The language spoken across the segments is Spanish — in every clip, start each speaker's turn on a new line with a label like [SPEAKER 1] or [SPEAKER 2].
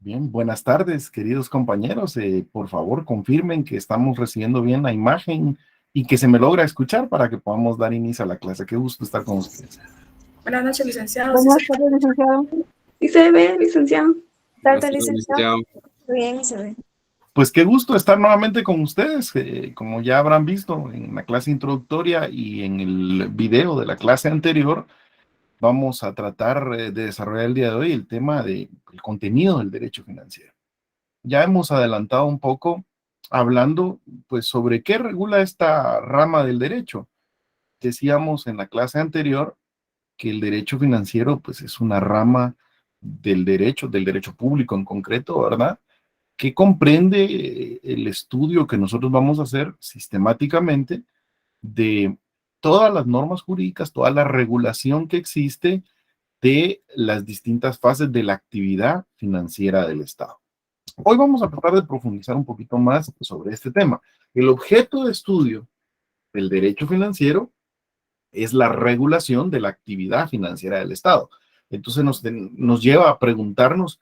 [SPEAKER 1] Bien, buenas tardes, queridos compañeros. Por favor, confirmen que estamos recibiendo bien la imagen y que se me logra escuchar para que podamos dar inicio a la clase. Qué gusto estar con ustedes.
[SPEAKER 2] Buenas noches, licenciado.
[SPEAKER 3] Buenas tardes, licenciado.
[SPEAKER 2] ¿Sí se ve, licenciado?
[SPEAKER 3] Tarde, licenciado.
[SPEAKER 2] Bien, se ve.
[SPEAKER 1] Pues qué gusto estar nuevamente con ustedes. Como ya habrán visto en la clase introductoria y en el video de la clase anterior, vamos a tratar de desarrollar el día de hoy el tema del contenido del derecho financiero. Ya hemos adelantado un poco hablando pues sobre qué regula esta rama del derecho. Decíamos en la clase anterior que el derecho financiero pues es una rama del derecho público en concreto, ¿verdad? Que comprende el estudio que nosotros vamos a hacer sistemáticamente de todas las normas jurídicas, toda la regulación que existe de las distintas fases de la actividad financiera del Estado. Hoy vamos a tratar de profundizar un poquito más sobre este tema. El objeto de estudio del derecho financiero es la regulación de la actividad financiera del Estado. Entonces nos lleva a preguntarnos,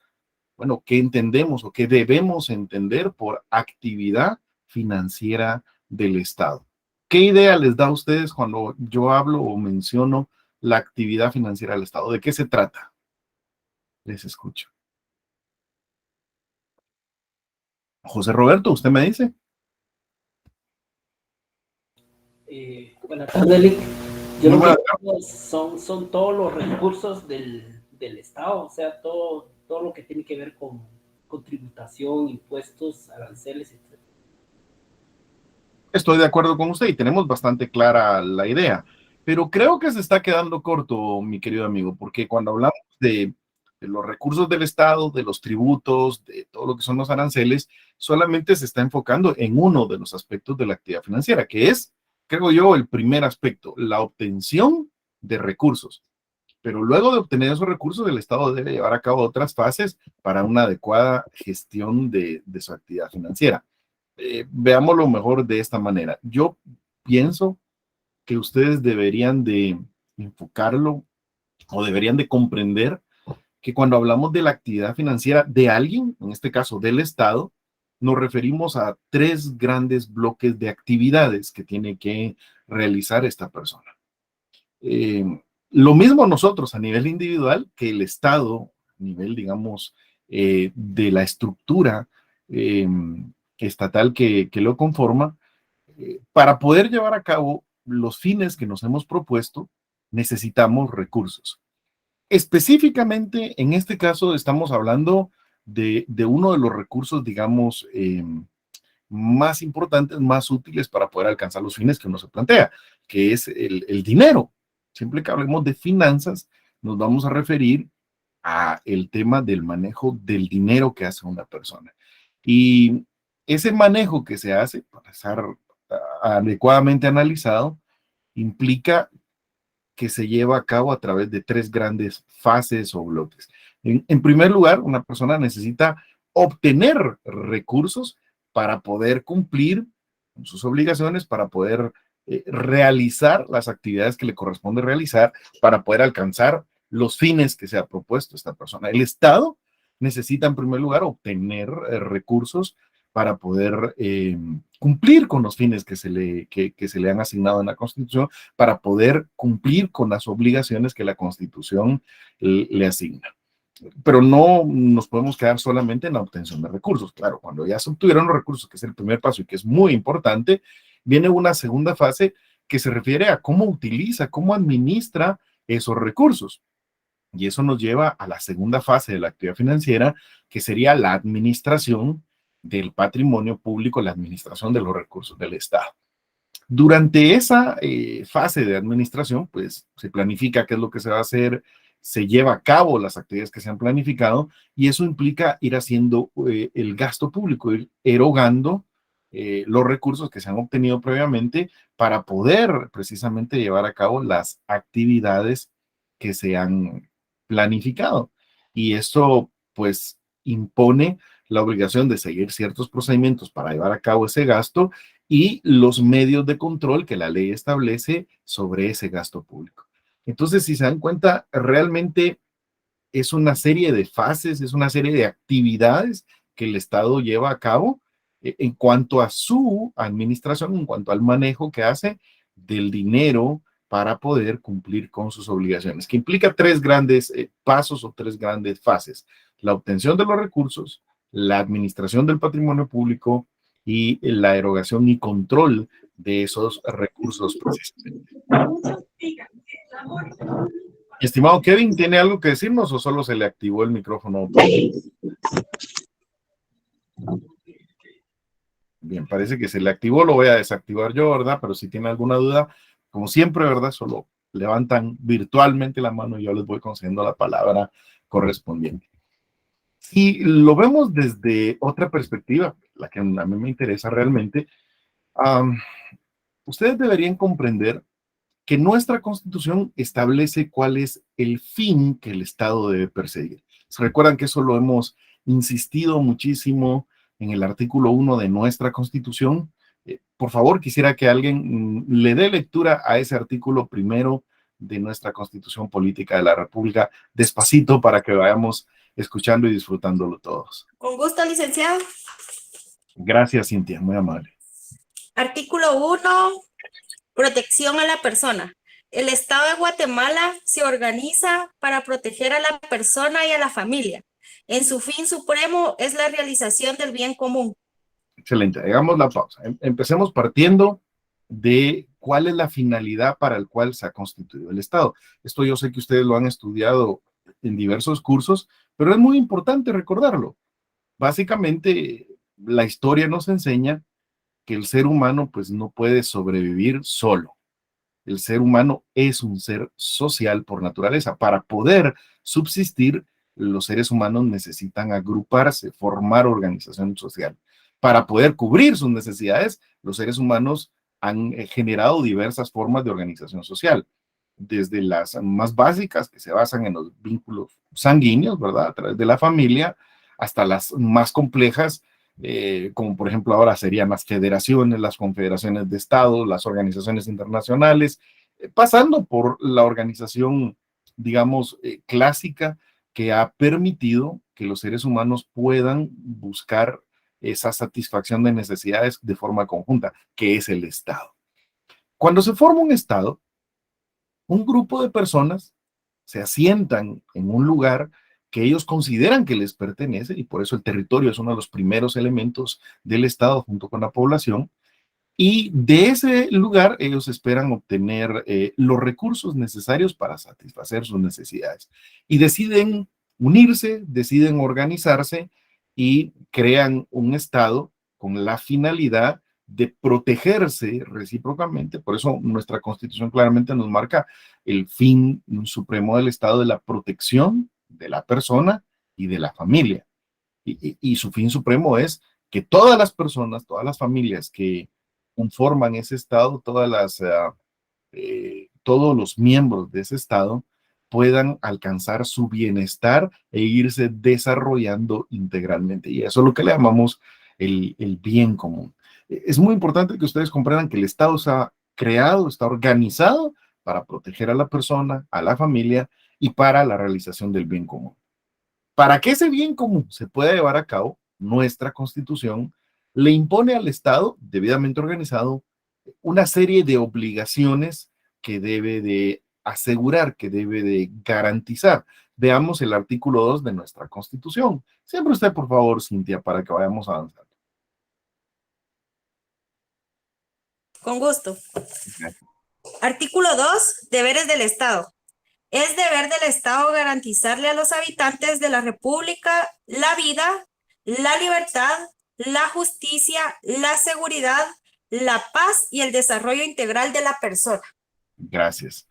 [SPEAKER 1] bueno, ¿qué entendemos o qué debemos entender por actividad financiera del Estado? ¿Qué idea les da a ustedes cuando yo hablo o menciono la actividad financiera del Estado? ¿De qué se trata? Les escucho. José Roberto, ¿usted me dice?
[SPEAKER 4] Buenas tardes, Lick. Yo
[SPEAKER 1] Muy
[SPEAKER 4] lo que
[SPEAKER 1] buena.
[SPEAKER 4] digo son todos los recursos del Estado, o sea, todo lo que tiene que ver con tributación, impuestos, aranceles, etc.
[SPEAKER 1] Estoy de acuerdo con usted y tenemos bastante clara la idea, pero creo que se está quedando corto, mi querido amigo, porque cuando hablamos de los recursos del Estado, de los tributos, de todo lo que son los aranceles, solamente se está enfocando en uno de los aspectos de la actividad financiera, que es, creo yo, el primer aspecto, la obtención de recursos. Pero luego de obtener esos recursos, el Estado debe llevar a cabo otras fases para una adecuada gestión de su actividad financiera. Veámoslo mejor de esta manera. Yo pienso que ustedes deberían de enfocarlo o deberían de comprender que cuando hablamos de la actividad financiera de alguien, en este caso del Estado, nos referimos a tres grandes bloques de actividades que tiene que realizar esta persona. Eh, lo mismo nosotros a nivel individual que el Estado, a nivel, digamos, de la estructura eh, estatal que lo conforma, para poder llevar a cabo los fines que nos hemos propuesto, necesitamos recursos. Específicamente, en este caso, estamos hablando de uno de los recursos, digamos, más importantes, más útiles para poder alcanzar los fines que uno se plantea, que es el dinero. Siempre que hablemos de finanzas, nos vamos a referir a el tema del manejo del dinero que hace una persona. Y ese manejo que se hace, para estar adecuadamente analizado, implica que se lleva a cabo a través de tres grandes fases o bloques. En primer lugar, una persona necesita obtener recursos para poder cumplir con sus obligaciones, para poder realizar las actividades que le corresponde realizar, para poder alcanzar los fines que se ha propuesto esta persona. El Estado necesita, en primer lugar, obtener recursos para poder cumplir con los fines que se le han asignado en la Constitución, para poder cumplir con las obligaciones que la Constitución le asigna. Pero no nos podemos quedar solamente en la obtención de recursos. Claro, cuando ya se obtuvieron los recursos, que es el primer paso y que es muy importante, viene una segunda fase que se refiere a cómo utiliza, cómo administra esos recursos. Y eso nos lleva a la segunda fase de la actividad financiera, que sería la administración del patrimonio público, la administración de los recursos del Estado. Durante esa fase de administración, pues se planifica qué es lo que se va a hacer, se lleva a cabo las actividades que se han planificado y eso implica ir haciendo el gasto público, ir erogando los recursos que se han obtenido previamente para poder precisamente llevar a cabo las actividades que se han planificado. Y eso pues impone la obligación de seguir ciertos procedimientos para llevar a cabo ese gasto y los medios de control que la ley establece sobre ese gasto público. Entonces, si se dan cuenta, realmente es una serie de fases, es una serie de actividades que el Estado lleva a cabo en cuanto a su administración, en cuanto al manejo que hace del dinero para poder cumplir con sus obligaciones, que implica tres grandes pasos o tres grandes fases: la obtención de los recursos, la administración del patrimonio público y la erogación y control de esos recursos precisamente. Estimado Kevin, ¿tiene algo que decirnos o solo se le activó el micrófono? Bien, parece que se le activó, lo voy a desactivar yo, ¿verdad? Pero si tiene alguna duda, como siempre, ¿verdad? Solo levantan virtualmente la mano y yo les voy concediendo la palabra correspondiente. Si lo vemos desde otra perspectiva, la que a mí me interesa realmente, ustedes deberían comprender que nuestra Constitución establece cuál es el fin que el Estado debe perseguir. ¿Se recuerdan que eso lo hemos insistido muchísimo en el artículo 1 de nuestra Constitución? Por favor, quisiera que alguien le dé lectura a ese artículo primero de nuestra Constitución Política de la República, despacito, para que vayamos escuchando y disfrutándolo todos.
[SPEAKER 2] Con gusto, licenciado.
[SPEAKER 1] Gracias, Cintia, muy amable.
[SPEAKER 2] Artículo 1, protección a la persona. El Estado de Guatemala se organiza para proteger a la persona y a la familia. En su fin supremo es la realización del bien común.
[SPEAKER 1] Excelente, hagamos la pausa. Empecemos partiendo de cuál es la finalidad para el cual se ha constituido el Estado. Esto yo sé que ustedes lo han estudiado en diversos cursos, pero es muy importante recordarlo. Básicamente, la historia nos enseña que el ser humano pues no puede sobrevivir solo. El ser humano es un ser social por naturaleza. Para poder subsistir, los seres humanos necesitan agruparse, formar organización social. Para poder cubrir sus necesidades, los seres humanos han generado diversas formas de organización social, desde las más básicas, que se basan en los vínculos sanguíneos, ¿verdad?, a través de la familia, hasta las más complejas, como por ejemplo ahora serían las federaciones, las confederaciones de estados, las organizaciones internacionales, pasando por la organización, digamos, clásica, que ha permitido que los seres humanos puedan buscar esa satisfacción de necesidades de forma conjunta, que es el Estado. Cuando se forma un Estado, un grupo de personas se asientan en un lugar que ellos consideran que les pertenece, y por eso el territorio es uno de los primeros elementos del Estado junto con la población, y de ese lugar ellos esperan obtener los recursos necesarios para satisfacer sus necesidades. Y deciden unirse, deciden organizarse y crean un Estado con la finalidad de protegerse recíprocamente. Por eso nuestra Constitución claramente nos marca el fin supremo del Estado, de la protección de la persona y de la familia. Y su fin supremo es que todas las personas, todas las familias que conforman ese Estado, todos los miembros de ese Estado puedan alcanzar su bienestar e irse desarrollando integralmente. Y eso es lo que le llamamos el bien común. Es muy importante que ustedes comprendan que el Estado está creado, está organizado para proteger a la persona, a la familia y para la realización del bien común. Para que ese bien común se pueda llevar a cabo, nuestra Constitución le impone al Estado, debidamente organizado, una serie de obligaciones que debe de asegurar, que debe de garantizar. Veamos el artículo 2 de nuestra Constitución. Siempre usted, por favor, Cintia, para que vayamos avanzando.
[SPEAKER 2] Con gusto. Artículo 2, deberes del Estado. Es deber del Estado garantizarle a los habitantes de la República la vida, la libertad, la justicia, la seguridad, la paz y el desarrollo integral de la persona. Gracias.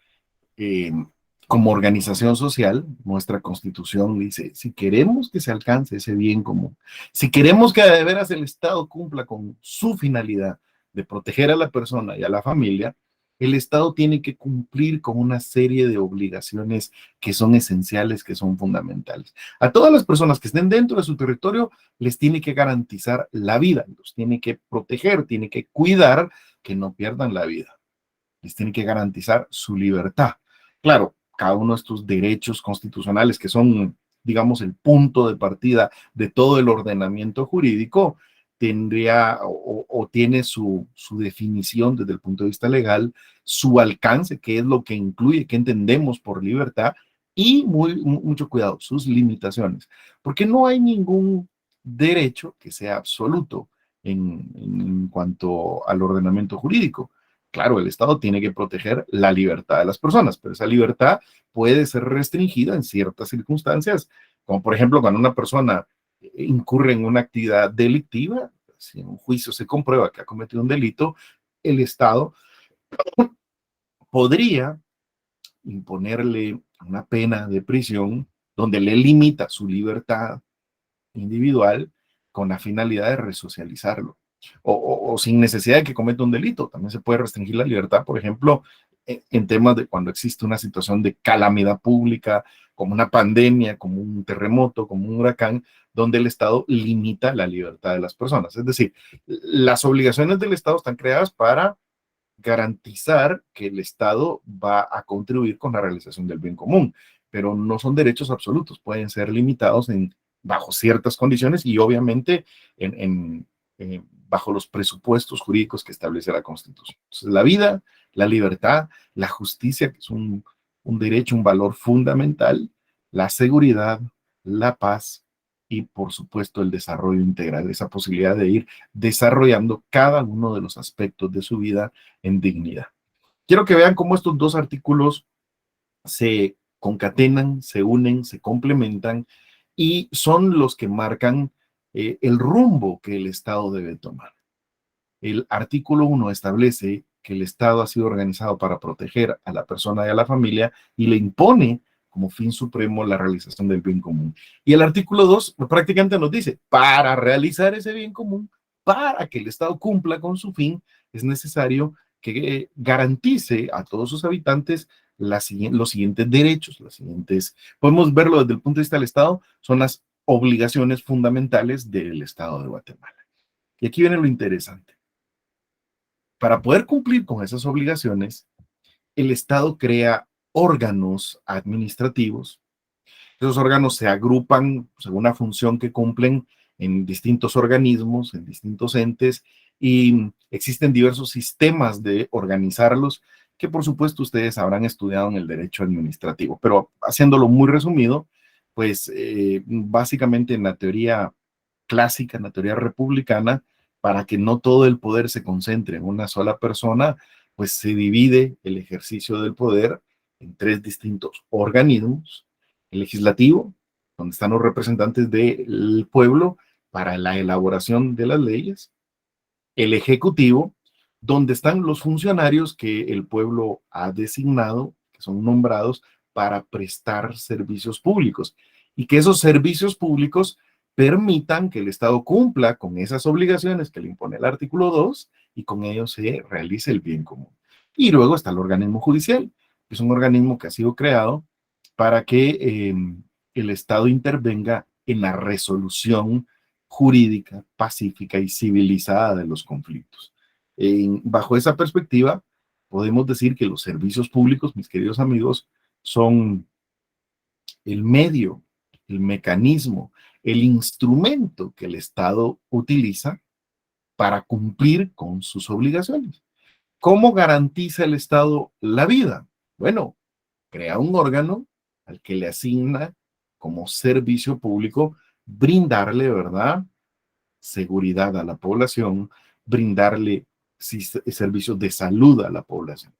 [SPEAKER 1] Como organización social, nuestra Constitución dice, si queremos que se alcance ese bien común, si queremos que de veras el Estado cumpla con su finalidad de proteger a la persona y a la familia, el Estado tiene que cumplir con una serie de obligaciones que son esenciales, que son fundamentales. A todas las personas que estén dentro de su territorio, les tiene que garantizar la vida, los tiene que proteger, tiene que cuidar que no pierdan la vida. Les tiene que garantizar su libertad. Claro, cada uno de estos derechos constitucionales que son, digamos, el punto de partida de todo el ordenamiento jurídico, tendría o tiene su definición desde el punto de vista legal, su alcance, qué es lo que incluye, qué entendemos por libertad, y mucho cuidado, sus limitaciones, porque no hay ningún derecho que sea absoluto en cuanto al ordenamiento jurídico. Claro, el Estado tiene que proteger la libertad de las personas, pero esa libertad puede ser restringida en ciertas circunstancias, como por ejemplo cuando una persona incurre en una actividad delictiva, si en un juicio se comprueba que ha cometido un delito, el Estado podría imponerle una pena de prisión donde le limita su libertad individual con la finalidad de resocializarlo. O sin necesidad de que cometa un delito. También se puede restringir la libertad, por ejemplo, en temas de cuando existe una situación de calamidad pública, como una pandemia, como un terremoto, como un huracán, donde el Estado limita la libertad de las personas. Es decir, las obligaciones del Estado están creadas para garantizar que el Estado va a contribuir con la realización del bien común, pero no son derechos absolutos, pueden ser limitados bajo ciertas condiciones y obviamente bajo los presupuestos jurídicos que establece la Constitución. Entonces, la vida, la libertad, la justicia, que es un derecho, un valor fundamental, la seguridad, la paz y, por supuesto, el desarrollo integral, esa posibilidad de ir desarrollando cada uno de los aspectos de su vida en dignidad. Quiero que vean cómo estos dos artículos se concatenan, se unen, se complementan y son los que marcan el rumbo que el Estado debe tomar. El artículo 1 establece que el Estado ha sido organizado para proteger a la persona y a la familia y le impone como fin supremo la realización del bien común. Y el artículo 2 prácticamente nos dice, para realizar ese bien común, para que el Estado cumpla con su fin, es necesario que garantice a todos sus habitantes los siguientes derechos, podemos verlo desde el punto de vista del Estado, son las obligaciones fundamentales del Estado de Guatemala. Y aquí viene lo interesante. Para poder cumplir con esas obligaciones, el Estado crea órganos administrativos. Esos órganos se agrupan según la función que cumplen en distintos organismos, en distintos entes, y existen diversos sistemas de organizarlos que por supuesto ustedes habrán estudiado en el derecho administrativo, pero haciéndolo muy resumido, pues básicamente en la teoría clásica, en la teoría republicana, para que no todo el poder se concentre en una sola persona, pues se divide el ejercicio del poder en tres distintos organismos: el legislativo, donde están los representantes del pueblo para la elaboración de las leyes; el ejecutivo, donde están los funcionarios que el pueblo ha designado, que son nombrados para prestar servicios públicos, y que esos servicios públicos permitan que el Estado cumpla con esas obligaciones que le impone el artículo 2 y con ello se realice el bien común. Y luego está el organismo judicial, que es un organismo que ha sido creado para que el Estado intervenga en la resolución jurídica, pacífica y civilizada de los conflictos. Bajo esa perspectiva, podemos decir que los servicios públicos, mis queridos amigos, son el medio, el mecanismo, el instrumento que el Estado utiliza para cumplir con sus obligaciones. ¿Cómo garantiza el Estado la vida? Bueno, crea un órgano al que le asigna como servicio público brindarle, ¿verdad?, seguridad a la población, brindarle servicios de salud a la población.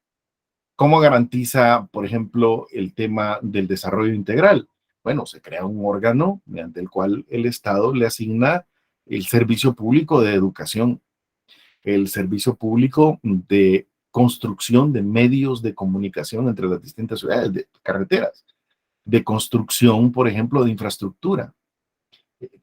[SPEAKER 1] ¿Cómo garantiza, por ejemplo, el tema del desarrollo integral? Bueno, se crea un órgano mediante el cual el Estado le asigna el servicio público de educación, el servicio público de construcción de medios de comunicación entre las distintas ciudades, de carreteras, de construcción, por ejemplo, de infraestructura.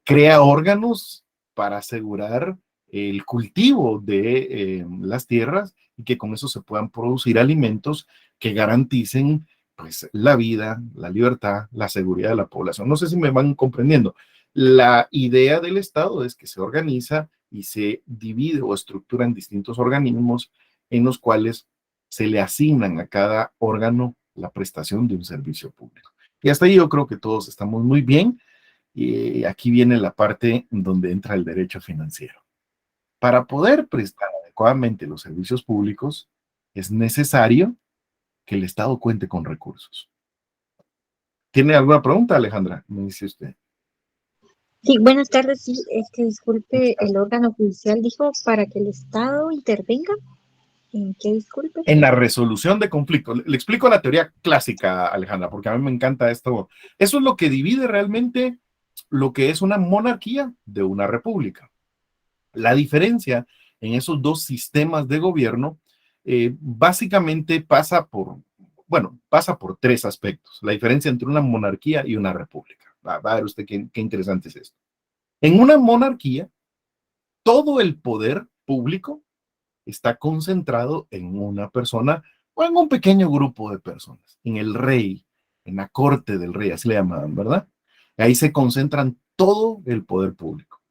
[SPEAKER 1] Crea órganos para asegurar el cultivo de las tierras y que con eso se puedan producir alimentos que garanticen pues la vida, la libertad, la seguridad de la población. No sé si me van comprendiendo. La idea del Estado es que se organiza y se divide o estructura en distintos organismos en los cuales se le asignan a cada órgano la prestación de un servicio público. Y hasta ahí yo creo que todos estamos muy bien. Y aquí viene la parte donde entra el derecho financiero. Para poder prestar adecuadamente los servicios públicos, es necesario que el Estado cuente con recursos. ¿Tiene alguna pregunta, Alejandra? Me dice usted.
[SPEAKER 3] Sí, buenas tardes. Sí, es que disculpe, el órgano judicial dijo para que el Estado intervenga. ¿En qué disculpe?
[SPEAKER 1] En la resolución de conflictos. Le explico la teoría clásica, Alejandra, porque a mí me encanta esto. Eso es lo que divide realmente lo que es una monarquía de una república. La diferencia en esos dos sistemas de gobierno básicamente pasa por tres aspectos. La diferencia entre una monarquía y una república. Va a ver usted qué interesante es esto. En una monarquía, todo el poder público está concentrado en una persona o en un pequeño grupo de personas, en el rey, en la corte del rey, así le llamaban, ¿verdad? Ahí se concentran todo el poder público.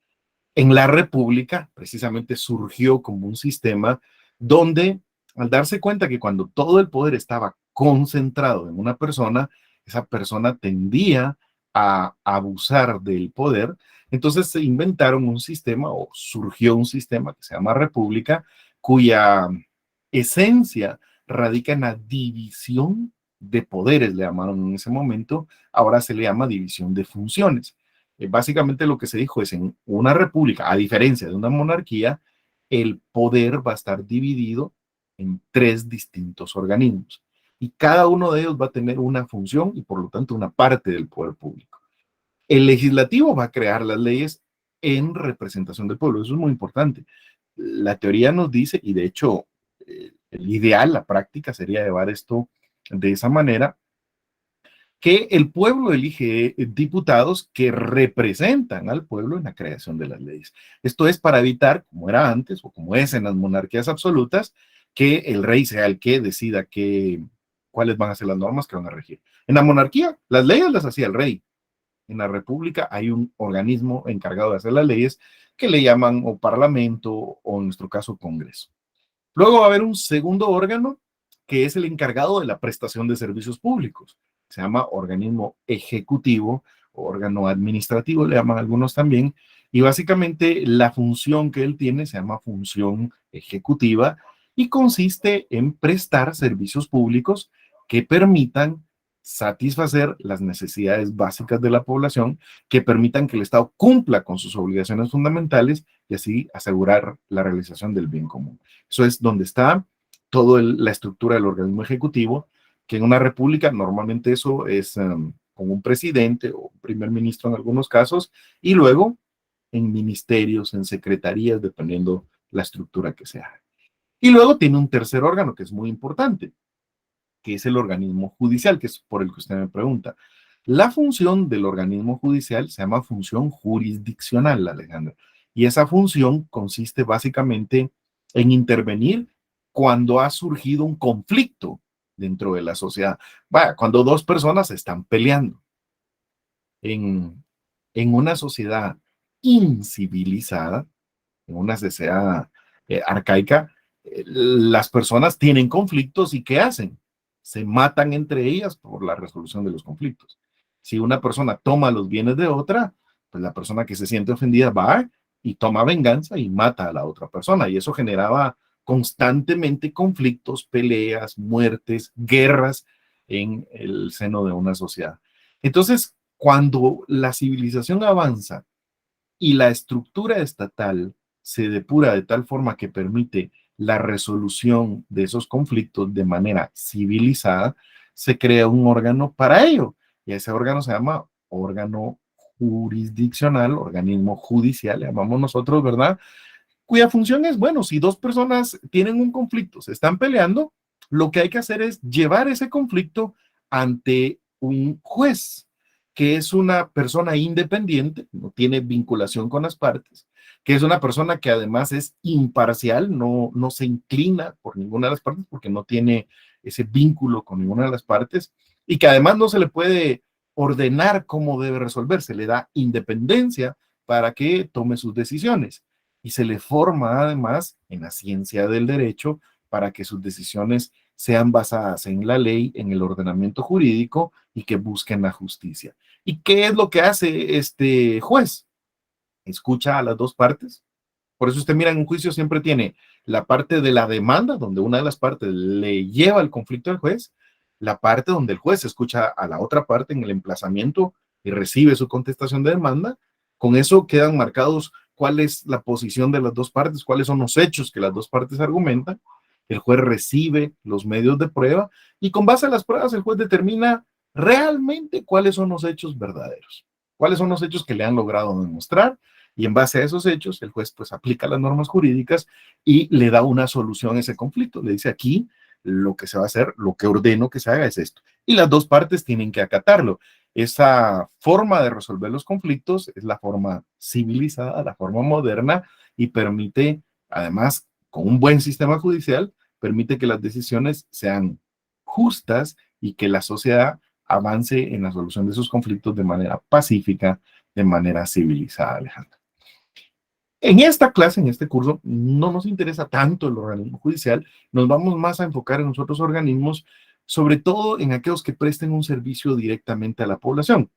[SPEAKER 1] En la república, precisamente surgió como un sistema donde, al darse cuenta que cuando todo el poder estaba concentrado en una persona, esa persona tendía a abusar del poder. Entonces se inventaron un sistema o surgió un sistema que se llama república, cuya esencia radica en la división de poderes, le llamaron en ese momento, ahora se le llama división de funciones. Básicamente lo que se dijo es en una república, a diferencia de una monarquía, el poder va a estar dividido en tres distintos organismos y cada uno de ellos va a tener una función y por lo tanto una parte del poder público. El legislativo va a crear las leyes en representación del pueblo, eso es muy importante. La teoría nos dice, y de hecho el ideal, la práctica sería llevar esto de esa manera, que el pueblo elige diputados que representan al pueblo en la creación de las leyes. Esto es para evitar, como era antes o como es en las monarquías absolutas, que el rey sea el que decida cuáles van a ser las normas que van a regir. En la monarquía, las leyes las hacía el rey. En la república hay un organismo encargado de hacer las leyes que le llaman o parlamento o en nuestro caso congreso. Luego va a haber un segundo órgano que es el encargado de la prestación de servicios públicos. Se llama organismo ejecutivo o órgano administrativo, le llaman algunos también, y básicamente la función que él tiene se llama función ejecutiva y consiste en prestar servicios públicos que permitan satisfacer las necesidades básicas de la población, que permitan que el Estado cumpla con sus obligaciones fundamentales y así asegurar la realización del bien común. Eso es donde está toda la estructura del organismo ejecutivo, que en una república normalmente eso es con un presidente o un primer ministro en algunos casos, y luego en ministerios, en secretarías, dependiendo la estructura que sea. Y luego tiene un tercer órgano que es muy importante, que es el organismo judicial, que es por el que usted me pregunta. La función del organismo judicial se llama función jurisdiccional, Alejandra, y esa función consiste básicamente en intervenir cuando ha surgido un conflicto dentro de la sociedad. Vaya, cuando dos personas están peleando en una sociedad incivilizada, en una sociedad arcaica, las personas tienen conflictos y ¿qué hacen? Se matan entre ellas por la resolución de los conflictos. Si una persona toma los bienes de otra, pues la persona que se siente ofendida va y toma venganza y mata a la otra persona. Y eso generaba constantemente conflictos, peleas, muertes, guerras en el seno de una sociedad. Entonces, cuando la civilización avanza y la estructura estatal se depura de tal forma que permite la resolución de esos conflictos de manera civilizada, se crea un órgano para ello. Y ese órgano se llama órgano jurisdiccional, organismo judicial, le llamamos nosotros, ¿verdad? Cuya función es, bueno, si dos personas tienen un conflicto, se están peleando, lo que hay que hacer es llevar ese conflicto ante un juez, que es una persona independiente, no tiene vinculación con las partes, que es una persona que además es imparcial, no se inclina por ninguna de las partes porque no tiene ese vínculo con ninguna de las partes y que además no se le puede ordenar cómo debe resolver, se le da independencia para que tome sus decisiones y se le forma además en la ciencia del derecho para que sus decisiones sean basadas en la ley, en el ordenamiento jurídico y que busquen la justicia. ¿Y qué es lo que hace este juez? Escucha a las dos partes. Por eso usted mira en un juicio siempre tiene la parte de la demanda, donde una de las partes le lleva el conflicto al juez, la parte donde el juez escucha a la otra parte en el emplazamiento y recibe su contestación de demanda. Con eso quedan marcados cuál es la posición de las dos partes, cuáles son los hechos que las dos partes argumentan. El juez recibe los medios de prueba y con base a las pruebas el juez determina realmente cuáles son los hechos verdaderos, cuáles son los hechos que le han logrado demostrar, y en base a esos hechos el juez pues aplica las normas jurídicas y le da una solución a ese conflicto. Le dice aquí lo que se va a hacer, lo que ordeno que se haga es esto. Y las dos partes tienen que acatarlo. Esa forma de resolver los conflictos es la forma civilizada, la forma moderna y permite, además, con un buen sistema judicial, permite que las decisiones sean justas y que la sociedad avance en la solución de sus conflictos de manera pacífica, de manera civilizada, Alejandra. En esta clase, en este curso, no nos interesa tanto el organismo judicial, nos vamos más a enfocar en los otros organismos, sobre todo en aquellos que presten un servicio directamente a la población.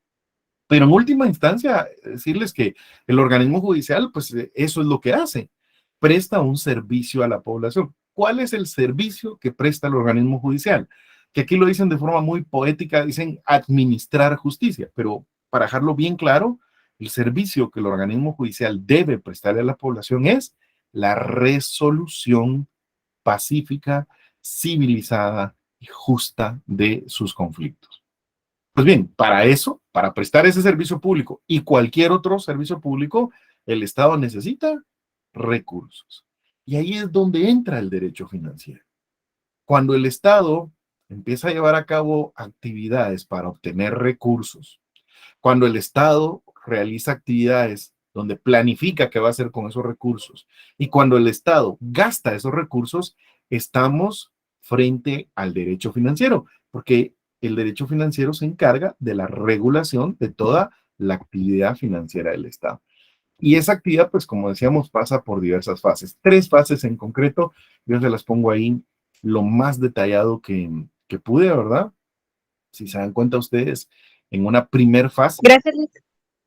[SPEAKER 1] Pero en última instancia, decirles que el organismo judicial, pues eso es lo que hace, presta un servicio a la población. ¿Cuál es el servicio que presta el organismo judicial? Que aquí lo dicen de forma muy poética, dicen administrar justicia, pero para dejarlo bien claro, el servicio que el organismo judicial debe prestarle a la población es la resolución pacífica, civilizada y justa de sus conflictos. Pues bien, para eso, para prestar ese servicio público y cualquier otro servicio público, el Estado necesita recursos. Y ahí es donde entra el derecho financiero. Cuando el Estado empieza a llevar a cabo actividades para obtener recursos, cuando el Estado realiza actividades donde planifica qué va a hacer con esos recursos y cuando el Estado gasta esos recursos, estamos frente al derecho financiero, porque el derecho financiero se encarga de la regulación de toda la actividad financiera del Estado. Y esa actividad, pues como decíamos, pasa por diversas fases. 3 fases en concreto, yo se las pongo ahí lo más detallado que pude, ¿verdad? Si se dan cuenta ustedes, en una primer fase.
[SPEAKER 3] Gracias, Liz.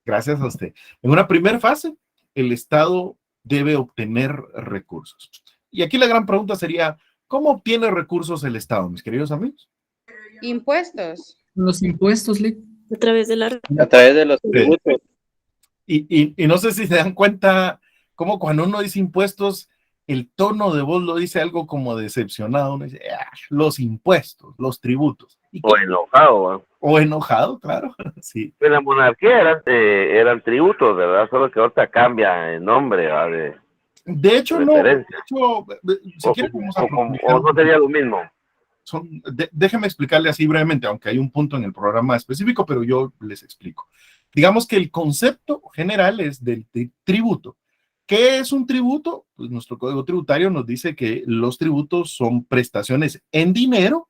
[SPEAKER 1] Gracias a usted. En una primera fase, el Estado debe obtener recursos. Y aquí la gran pregunta sería, ¿cómo obtiene recursos el Estado, mis queridos amigos?
[SPEAKER 5] Impuestos.
[SPEAKER 6] Los impuestos, Lick.
[SPEAKER 2] A través de la...
[SPEAKER 7] A través de los tributos.
[SPEAKER 1] Y no sé si se dan cuenta cómo cuando uno dice impuestos, el tono de voz lo dice algo como decepcionado. Uno dice, los impuestos, los tributos.
[SPEAKER 7] O enojado, ¿eh?
[SPEAKER 1] O enojado, claro. Sí.
[SPEAKER 7] En la monarquía eran tributos, ¿verdad? Solo que ahorita cambia el nombre, ¿verdad?
[SPEAKER 1] De hecho, no. De hecho, si
[SPEAKER 7] o,
[SPEAKER 1] quieren,
[SPEAKER 7] o no sería lo mismo.
[SPEAKER 1] Déjenme explicarle así brevemente, aunque hay un punto en el programa específico, pero yo les explico. Digamos que el concepto general es del tributo. ¿Qué es un tributo? Pues nuestro Código Tributario nos dice que los tributos son prestaciones en dinero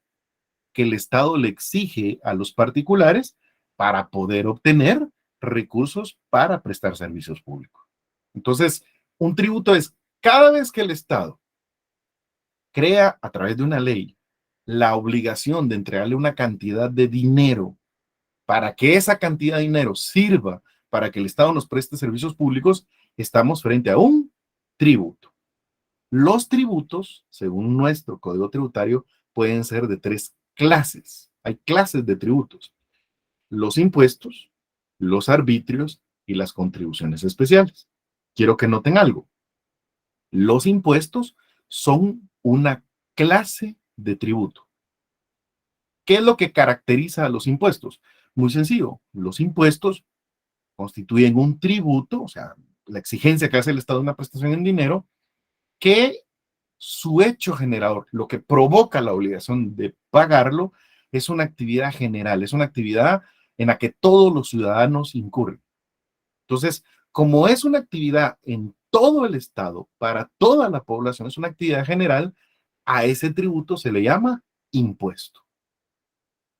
[SPEAKER 1] que el Estado le exige a los particulares para poder obtener recursos para prestar servicios públicos. Entonces, un tributo es cada vez que el Estado crea a través de una ley la obligación de entregarle una cantidad de dinero para que esa cantidad de dinero sirva para que el Estado nos preste servicios públicos, estamos frente a un tributo. Los tributos, según nuestro Código Tributario, pueden ser de 3 clases. Hay clases de tributos: los impuestos, los arbitrios y las contribuciones especiales. Quiero que noten algo. Los impuestos son una clase de tributo. ¿Qué es lo que caracteriza a los impuestos? Muy sencillo. Los impuestos constituyen un tributo, o sea, la exigencia que hace el Estado de una prestación en dinero, que su hecho generador, lo que provoca la obligación de pagarlo, es una actividad general, es una actividad en la que todos los ciudadanos incurren. Entonces, como es una actividad en todo el Estado, para toda la población, es una actividad general, a ese tributo se le llama impuesto.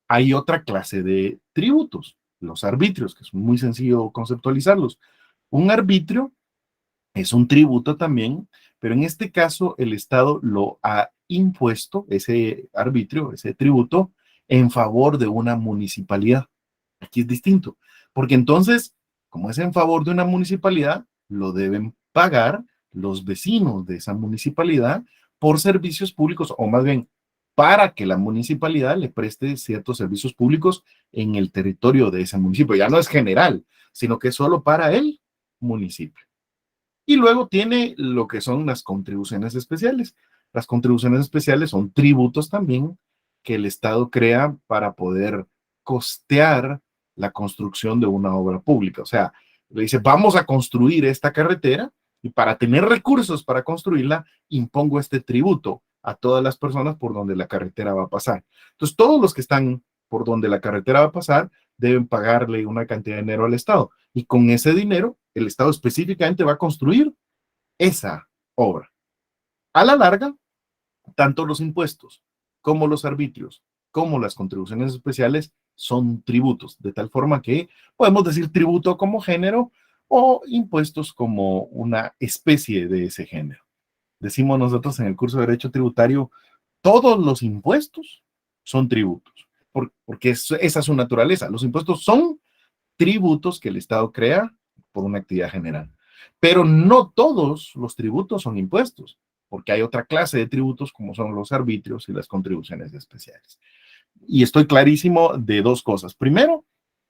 [SPEAKER 1] Hay otra clase de tributos, los arbitrios, que es muy sencillo conceptualizarlos. Un arbitrio es un tributo también, pero en este caso el Estado lo impuesto, ese arbitrio, ese tributo, en favor de una municipalidad. Aquí es distinto, porque entonces, como es en favor de una municipalidad, lo deben pagar los vecinos de esa municipalidad por servicios públicos, o más bien, para que la municipalidad le preste ciertos servicios públicos en el territorio de ese municipio. Ya no es general, sino que es solo para el municipio. Y luego tiene lo que son las contribuciones especiales. Las contribuciones especiales son tributos también que el Estado crea para poder costear la construcción de una obra pública. O sea, le dice, vamos a construir esta carretera y para tener recursos para construirla, impongo este tributo a todas las personas por donde la carretera va a pasar. Entonces, todos los que están por donde la carretera va a pasar deben pagarle una cantidad de dinero al Estado. Y con ese dinero, el Estado específicamente va a construir esa obra. A la larga, tanto los impuestos como los arbitrios, como las contribuciones especiales son tributos, de tal forma que podemos decir tributo como género o impuestos como una especie de ese género. Decimos nosotros en el curso de Derecho Tributario, todos los impuestos son tributos, porque esa es su naturaleza. Los impuestos son tributos que el Estado crea por una actividad general. Pero no todos los tributos son impuestos, porque hay otra clase de tributos como son los arbitrios y las contribuciones especiales. Y estoy clarísimo de dos cosas. Primero,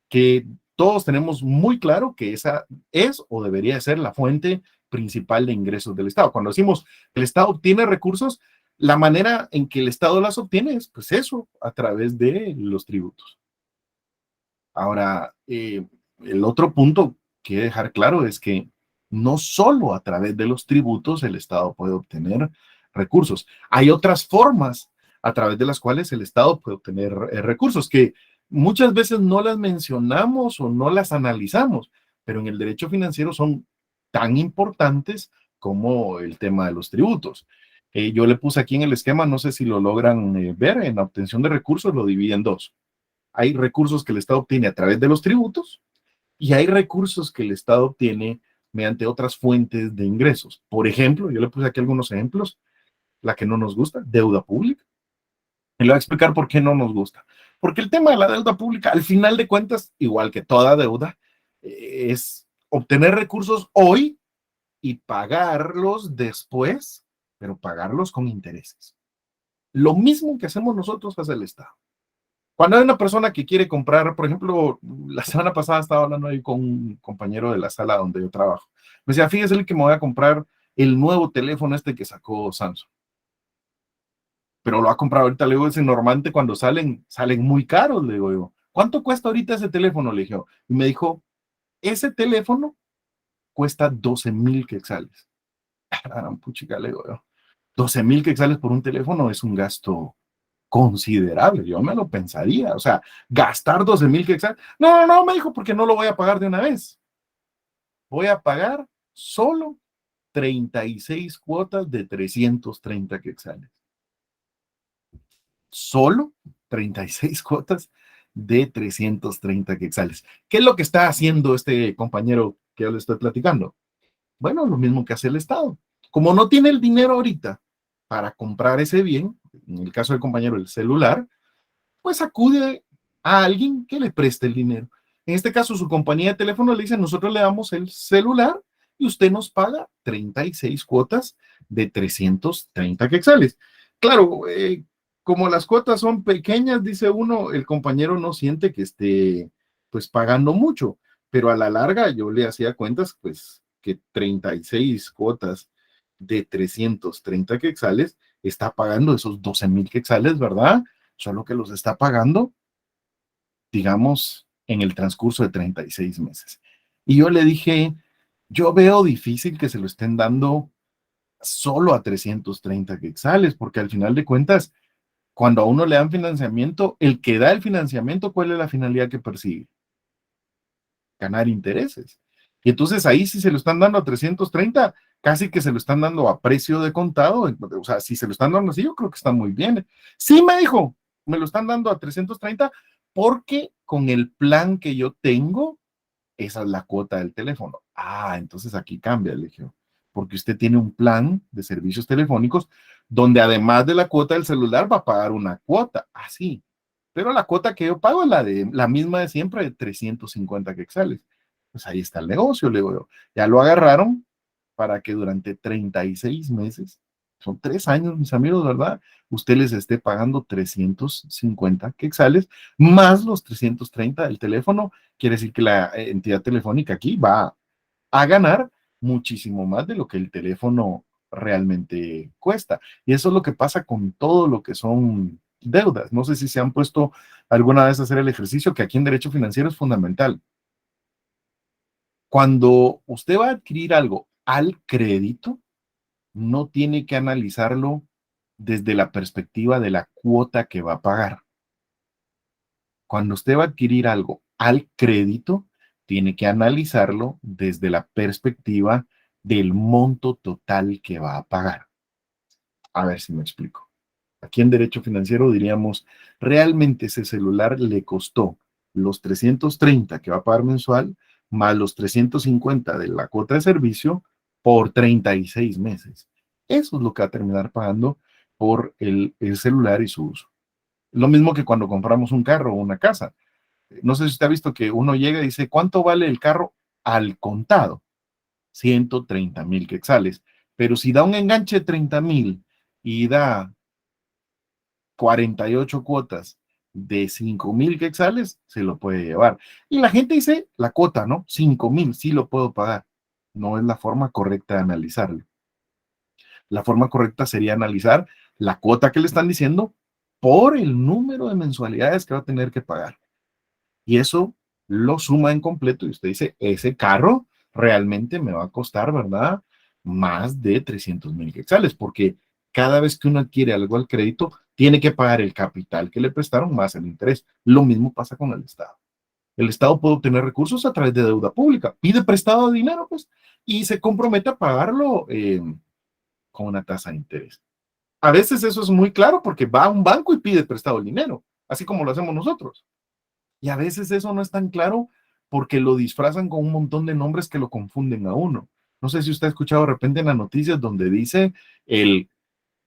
[SPEAKER 1] que todos tenemos muy claro que esa es o debería ser la fuente principal de ingresos del Estado. Cuando decimos que el Estado obtiene recursos, la manera en que el Estado las obtiene es pues eso, a través de los tributos. Ahora, el otro punto que dejar claro es que no solo a través de los tributos el Estado puede obtener recursos. Hay otras formas a través de las cuales el Estado puede obtener recursos que muchas veces no las mencionamos o no las analizamos, pero en el derecho financiero son tan importantes como el tema de los tributos. Yo le puse aquí en el esquema, no sé si lo logran ver, en la obtención de recursos lo divide en dos. Hay recursos que el Estado obtiene a través de los tributos y hay recursos que el Estado obtiene mediante otras fuentes de ingresos. Por ejemplo, yo le puse aquí algunos ejemplos, la que no nos gusta, deuda pública. Y le voy a explicar por qué no nos gusta. Porque el tema de la deuda pública, al final de cuentas, igual que toda deuda, es obtener recursos hoy y pagarlos después, pero pagarlos con intereses. Lo mismo que hacemos nosotros hace el Estado. Cuando hay una persona que quiere comprar, por ejemplo, la semana pasada estaba hablando ahí con un compañero de la sala donde yo trabajo. Me decía, fíjese que me voy a comprar el nuevo teléfono este que sacó Samsung. Pero lo ha comprado ahorita, le digo, ese normalmente cuando salen muy caros, le digo yo. ¿Cuánto cuesta ahorita ese teléfono? Le dije, y me dijo, ese teléfono cuesta 12,000 quetzales. Puchica, le digo yo. 12,000 quetzales por un teléfono es un gasto considerable, yo me lo pensaría, o sea, gastar 12,000 quetzales. No, me dijo, porque no lo voy a pagar de una vez. Voy a pagar solo 36 cuotas de 330 quetzales. Solo 36 cuotas de 330 quetzales. ¿Qué es lo que está haciendo este compañero que yo le estoy platicando? Bueno, lo mismo que hace el Estado. Como no tiene el dinero ahorita para comprar ese bien, en el caso del compañero, el celular, pues acude a alguien que le preste el dinero. En este caso, su compañía de teléfono le dice, nosotros le damos el celular y usted nos paga 36 cuotas de 330 quetzales. Claro, como las cuotas son pequeñas, dice uno, el compañero no siente que esté pues pagando mucho, pero a la larga yo le hacía cuentas pues que 36 cuotas de 330 quetzales está pagando esos 12,000 quetzales, ¿verdad? Solo que los está pagando, digamos, en el transcurso de 36 meses. Y yo le dije, yo veo difícil que se lo estén dando solo a 330 quetzales, porque al final de cuentas, cuando a uno le dan financiamiento, el que da el financiamiento, ¿cuál es la finalidad que persigue? Ganar intereses. Y entonces ahí si se lo están dando a 330, casi que se lo están dando a precio de contado. O sea, si se lo están dando así, yo creo que está muy bien. Sí, me dijo, me lo están dando a 330 porque con el plan que yo tengo, esa es la cuota del teléfono. Entonces aquí cambia, le dije, porque usted tiene un plan de servicios telefónicos donde además de la cuota del celular va a pagar una cuota, así. Pero la cuota que yo pago es la misma de siempre, de 350 quetzales. Pues ahí está el negocio, le digo yo. Ya lo agarraron para que durante 36 meses, son 3 años, mis amigos, ¿verdad? Usted les esté pagando 350 quetzales más los 330 del teléfono. Quiere decir que la entidad telefónica aquí va a ganar muchísimo más de lo que el teléfono realmente cuesta. Y eso es lo que pasa con todo lo que son deudas. No sé si se han puesto alguna vez a hacer el ejercicio, que aquí en derecho financiero es fundamental. Cuando usted va a adquirir algo al crédito, no tiene que analizarlo desde la perspectiva de la cuota que va a pagar. Cuando usted va a adquirir algo al crédito, tiene que analizarlo desde la perspectiva del monto total que va a pagar. A ver si me explico. Aquí en derecho financiero diríamos, realmente ese celular le costó los 330 que va a pagar mensual, más los 350 de la cuota de servicio por 36 meses. Eso es lo que va a terminar pagando por el celular y su uso. Lo mismo que cuando compramos un carro o una casa. No sé si usted ha visto que uno llega y dice, ¿cuánto vale el carro al contado? 130,000 quetzales. Pero si da un enganche de 30,000 y da 48 cuotas de 5,000 quetzales, se lo puede llevar. Y la gente dice, la cuota, ¿no? 5,000, sí lo puedo pagar. No es la forma correcta de analizarlo. La forma correcta sería analizar la cuota que le están diciendo por el número de mensualidades que va a tener que pagar. Y eso lo suma en completo y usted dice, ese carro realmente me va a costar, ¿verdad? Más de 300,000 quetzales, porque cada vez que uno adquiere algo al crédito, tiene que pagar el capital que le prestaron más el interés. Lo mismo pasa con el Estado. El Estado puede obtener recursos a través de deuda pública, pide prestado dinero, pues, y se compromete a pagarlo con una tasa de interés. A veces eso es muy claro porque va a un banco y pide prestado el dinero, así como lo hacemos nosotros. Y a veces eso no es tan claro porque lo disfrazan con un montón de nombres que lo confunden a uno. No sé si usted ha escuchado de repente en las noticias donde dice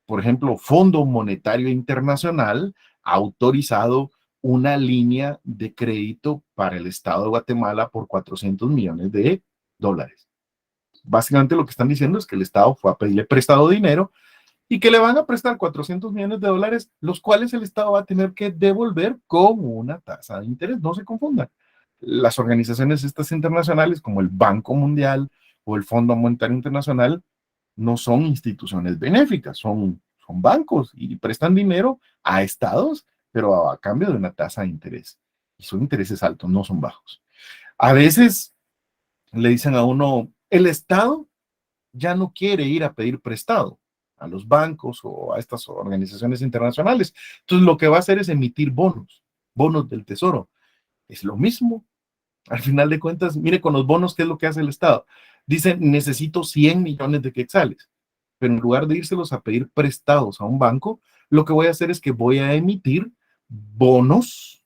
[SPEAKER 1] por ejemplo, Fondo Monetario Internacional ha autorizado una línea de crédito para el Estado de Guatemala por 400 millones de dólares. Básicamente lo que están diciendo es que el Estado fue a pedirle prestado dinero y que le van a prestar 400 millones de dólares, los cuales el Estado va a tener que devolver con una tasa de interés. No se confundan. Las organizaciones estas internacionales, como el Banco Mundial o el Fondo Monetario Internacional, no son instituciones benéficas, son bancos y prestan dinero a estados, pero a cambio de una tasa de interés. Y son intereses altos, no son bajos. A veces le dicen a uno, el Estado ya no quiere ir a pedir prestado a los bancos o a estas organizaciones internacionales. Entonces lo que va a hacer es emitir bonos, bonos del tesoro. Es lo mismo. Al final de cuentas, mire con los bonos, ¿qué es lo que hace el Estado? Dice, necesito 100 millones de quetzales, pero en lugar de írselos a pedir prestados a un banco, lo que voy a hacer es que voy a emitir bonos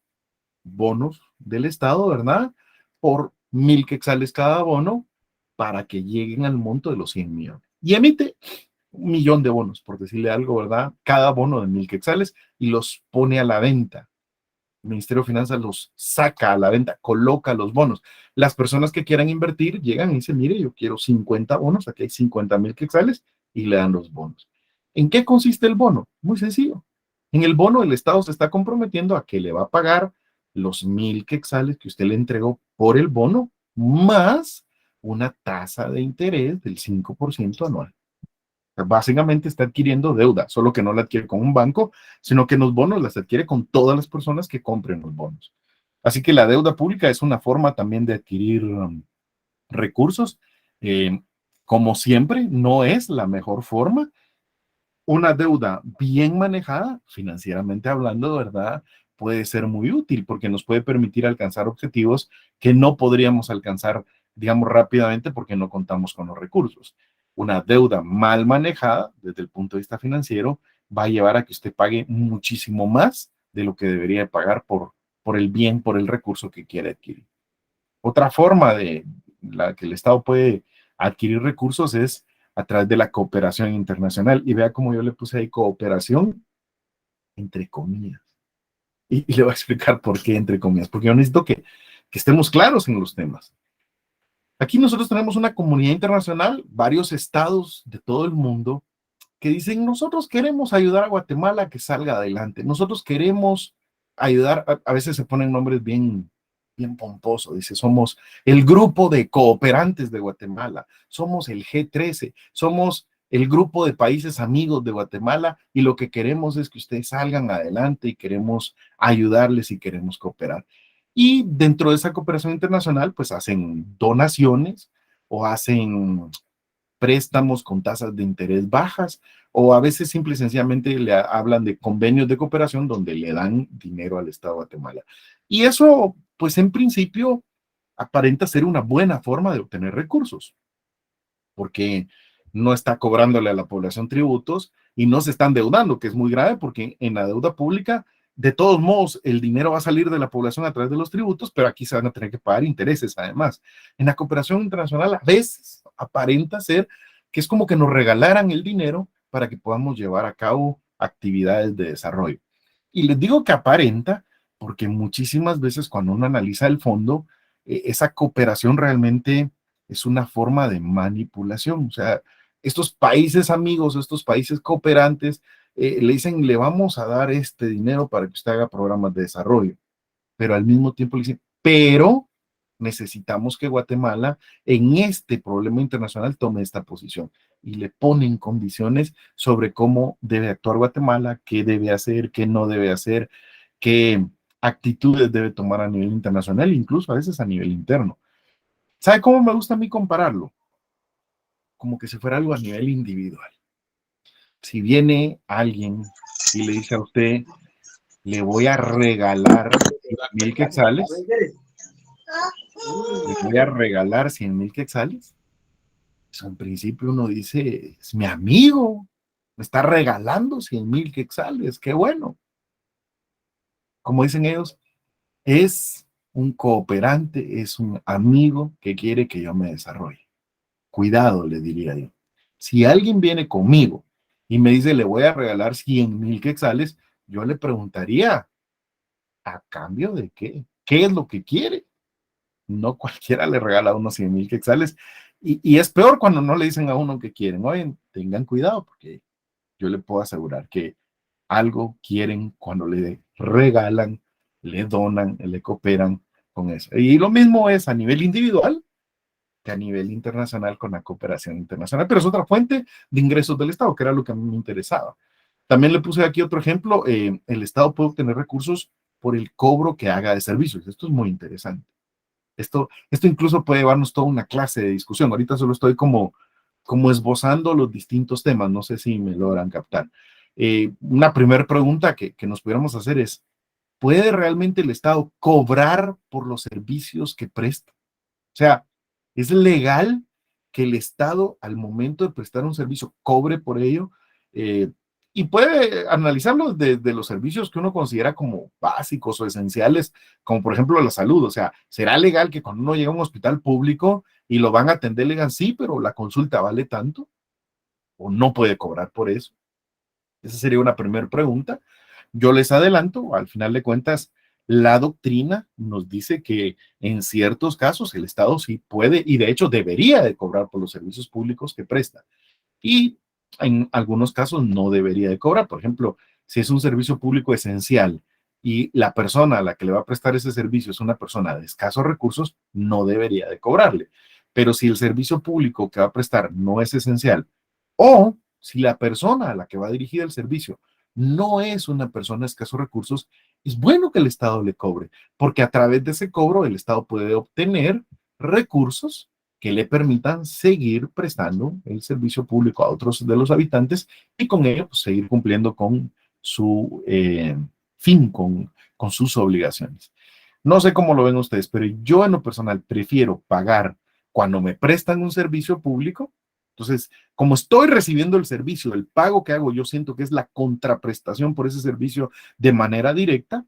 [SPEAKER 1] del Estado, ¿verdad? Por 1,000 quetzales cada bono para que lleguen al monto de los 100 millones. Y emite 1,000,000 de bonos, por decirle algo, ¿verdad? Cada bono de 1,000 quetzales y los pone a la venta. El Ministerio de Finanzas los saca a la venta, coloca los bonos. Las personas que quieran invertir llegan y dicen, mire, yo quiero 50 bonos, aquí hay 50,000 quetzales y le dan los bonos. ¿En qué consiste el bono? Muy sencillo. En el bono el Estado se está comprometiendo a que le va a pagar los 1,000 quetzales que usted le entregó por el bono, más una tasa de interés del 5% anual. Básicamente está adquiriendo deuda, solo que no la adquiere con un banco, sino que los bonos las adquiere con todas las personas que compren los bonos. Así que la deuda pública es una forma también de adquirir recursos. Como siempre, no es la mejor forma. Una deuda bien manejada, financieramente hablando, ¿verdad? Puede ser muy útil porque nos puede permitir alcanzar objetivos que no podríamos alcanzar, digamos, rápidamente porque no contamos con los recursos. Una deuda mal manejada desde el punto de vista financiero va a llevar a que usted pague muchísimo más de lo que debería pagar por el bien, por el recurso que quiere adquirir. Otra forma de la que el Estado puede adquirir recursos es a través de la cooperación internacional. Y vea cómo yo le puse ahí cooperación entre comillas. Y le voy a explicar por qué entre comillas, porque yo necesito que estemos claros en los temas. Aquí nosotros tenemos una comunidad internacional, varios estados de todo el mundo, que dicen, nosotros queremos ayudar a Guatemala a que salga adelante, nosotros queremos ayudar, a veces se ponen nombres bien pomposos, dice, somos el grupo de cooperantes de Guatemala, somos el G13, somos el grupo de países amigos de Guatemala y lo que queremos es que ustedes salgan adelante y queremos ayudarles y queremos cooperar. Y dentro de esa cooperación internacional, pues hacen donaciones o hacen préstamos con tasas de interés bajas, o a veces simple y sencillamente le hablan de convenios de cooperación donde le dan dinero al Estado de Guatemala. Y eso, pues en principio, aparenta ser una buena forma de obtener recursos, porque no está cobrándole a la población tributos y no se está endeudando, que es muy grave porque en la deuda pública, de todos modos, el dinero va a salir de la población a través de los tributos, pero aquí se van a tener que pagar intereses además. En la cooperación internacional a veces aparenta ser que es como que nos regalaran el dinero para que podamos llevar a cabo actividades de desarrollo. Y les digo que aparenta porque muchísimas veces cuando uno analiza el fondo, esa cooperación realmente es una forma de manipulación. O sea, estos países amigos, estos países cooperantes, le dicen, le vamos a dar este dinero para que usted haga programas de desarrollo, pero al mismo tiempo le dicen, pero necesitamos que Guatemala en este problema internacional tome esta posición y le ponen condiciones sobre cómo debe actuar Guatemala, qué debe hacer, qué no debe hacer, qué actitudes debe tomar a nivel internacional, incluso a veces a nivel interno. ¿Sabe cómo me gusta a mí compararlo? Como que si fuera algo a nivel individual. Si viene alguien y le dice a usted, le voy a regalar 100,000 quetzales, le voy a regalar 100,000 quetzales, pues en principio uno dice, es mi amigo, me está regalando 100,000 quetzales, qué bueno. Como dicen ellos, es un cooperante, es un amigo que quiere que yo me desarrolle. Cuidado, le diría yo. Si alguien viene conmigo y me dice, le voy a regalar 100,000 quetzales, yo le preguntaría, ¿a cambio de qué? ¿Qué es lo que quiere? No cualquiera le regala a uno 100,000 quetzales. Y es peor cuando no le dicen a uno que quieren. Oye, tengan cuidado porque yo le puedo asegurar que algo quieren cuando le regalan, le donan, le cooperan con eso. Y lo mismo es a nivel individual que a nivel internacional con la cooperación internacional, pero es otra fuente de ingresos del Estado, que era lo que a mí me interesaba. También le puse aquí otro ejemplo, el Estado puede obtener recursos por el cobro que haga de servicios. Esto es muy interesante. Esto incluso puede llevarnos toda una clase de discusión. Ahorita solo estoy como esbozando los distintos temas, no sé si me logran captar. Una primera pregunta que nos pudiéramos hacer es, ¿puede realmente el Estado cobrar por los servicios que presta? O sea, ¿es legal que el Estado al momento de prestar un servicio cobre por ello? Y puede analizarlo desde los servicios que uno considera como básicos o esenciales, como por ejemplo la salud. O sea, ¿será legal que cuando uno llega a un hospital público y lo van a atender, le digan sí, pero la consulta vale tanto? ¿O no puede cobrar por eso? Esa sería una primera pregunta. Yo les adelanto, al final de cuentas, la doctrina nos dice que en ciertos casos el Estado sí puede y de hecho debería de cobrar por los servicios públicos que presta. Y en algunos casos no debería de cobrar. Por ejemplo, si es un servicio público esencial y la persona a la que le va a prestar ese servicio es una persona de escasos recursos, no debería de cobrarle. Pero si el servicio público que va a prestar no es esencial o si la persona a la que va dirigida el servicio no es una persona de escasos recursos, es bueno que el Estado le cobre, porque a través de ese cobro el Estado puede obtener recursos que le permitan seguir prestando el servicio público a otros de los habitantes y con ello pues, seguir cumpliendo con su fin, con sus obligaciones. No sé cómo lo ven ustedes, pero yo en lo personal prefiero pagar cuando me prestan un servicio público. Entonces, como estoy recibiendo el servicio, el pago que hago, yo siento que es la contraprestación por ese servicio de manera directa,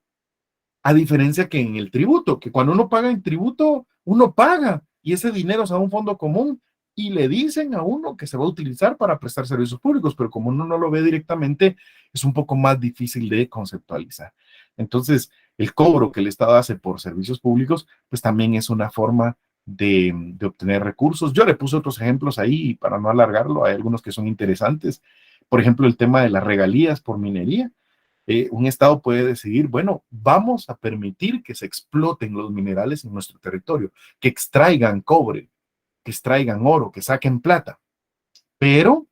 [SPEAKER 1] a diferencia que en el tributo, que cuando uno paga en tributo, uno paga y ese dinero se va a un fondo común y le dicen a uno que se va a utilizar para prestar servicios públicos, pero como uno no lo ve directamente, es un poco más difícil de conceptualizar. Entonces, el cobro que el Estado hace por servicios públicos, pues también es una forma de obtener recursos. Yo le puse otros ejemplos ahí para no alargarlo, hay algunos que son interesantes. Por ejemplo, el tema de las regalías por minería. Un Estado puede decidir, bueno, vamos a permitir que se exploten los minerales en nuestro territorio, que extraigan cobre, que extraigan oro, que saquen plata, pero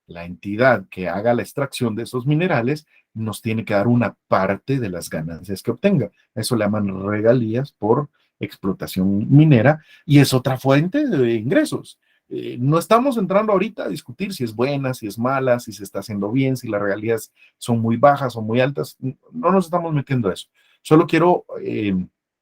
[SPEAKER 1] la entidad que haga la extracción de esos minerales nos tiene que dar una parte de las ganancias que obtenga. Eso le llaman regalías por explotación minera y es otra fuente de ingresos. No estamos entrando ahorita a discutir si es buena, si es mala, si se está haciendo bien, si las regalías son muy bajas o muy altas. No nos estamos metiendo a eso. Solo quiero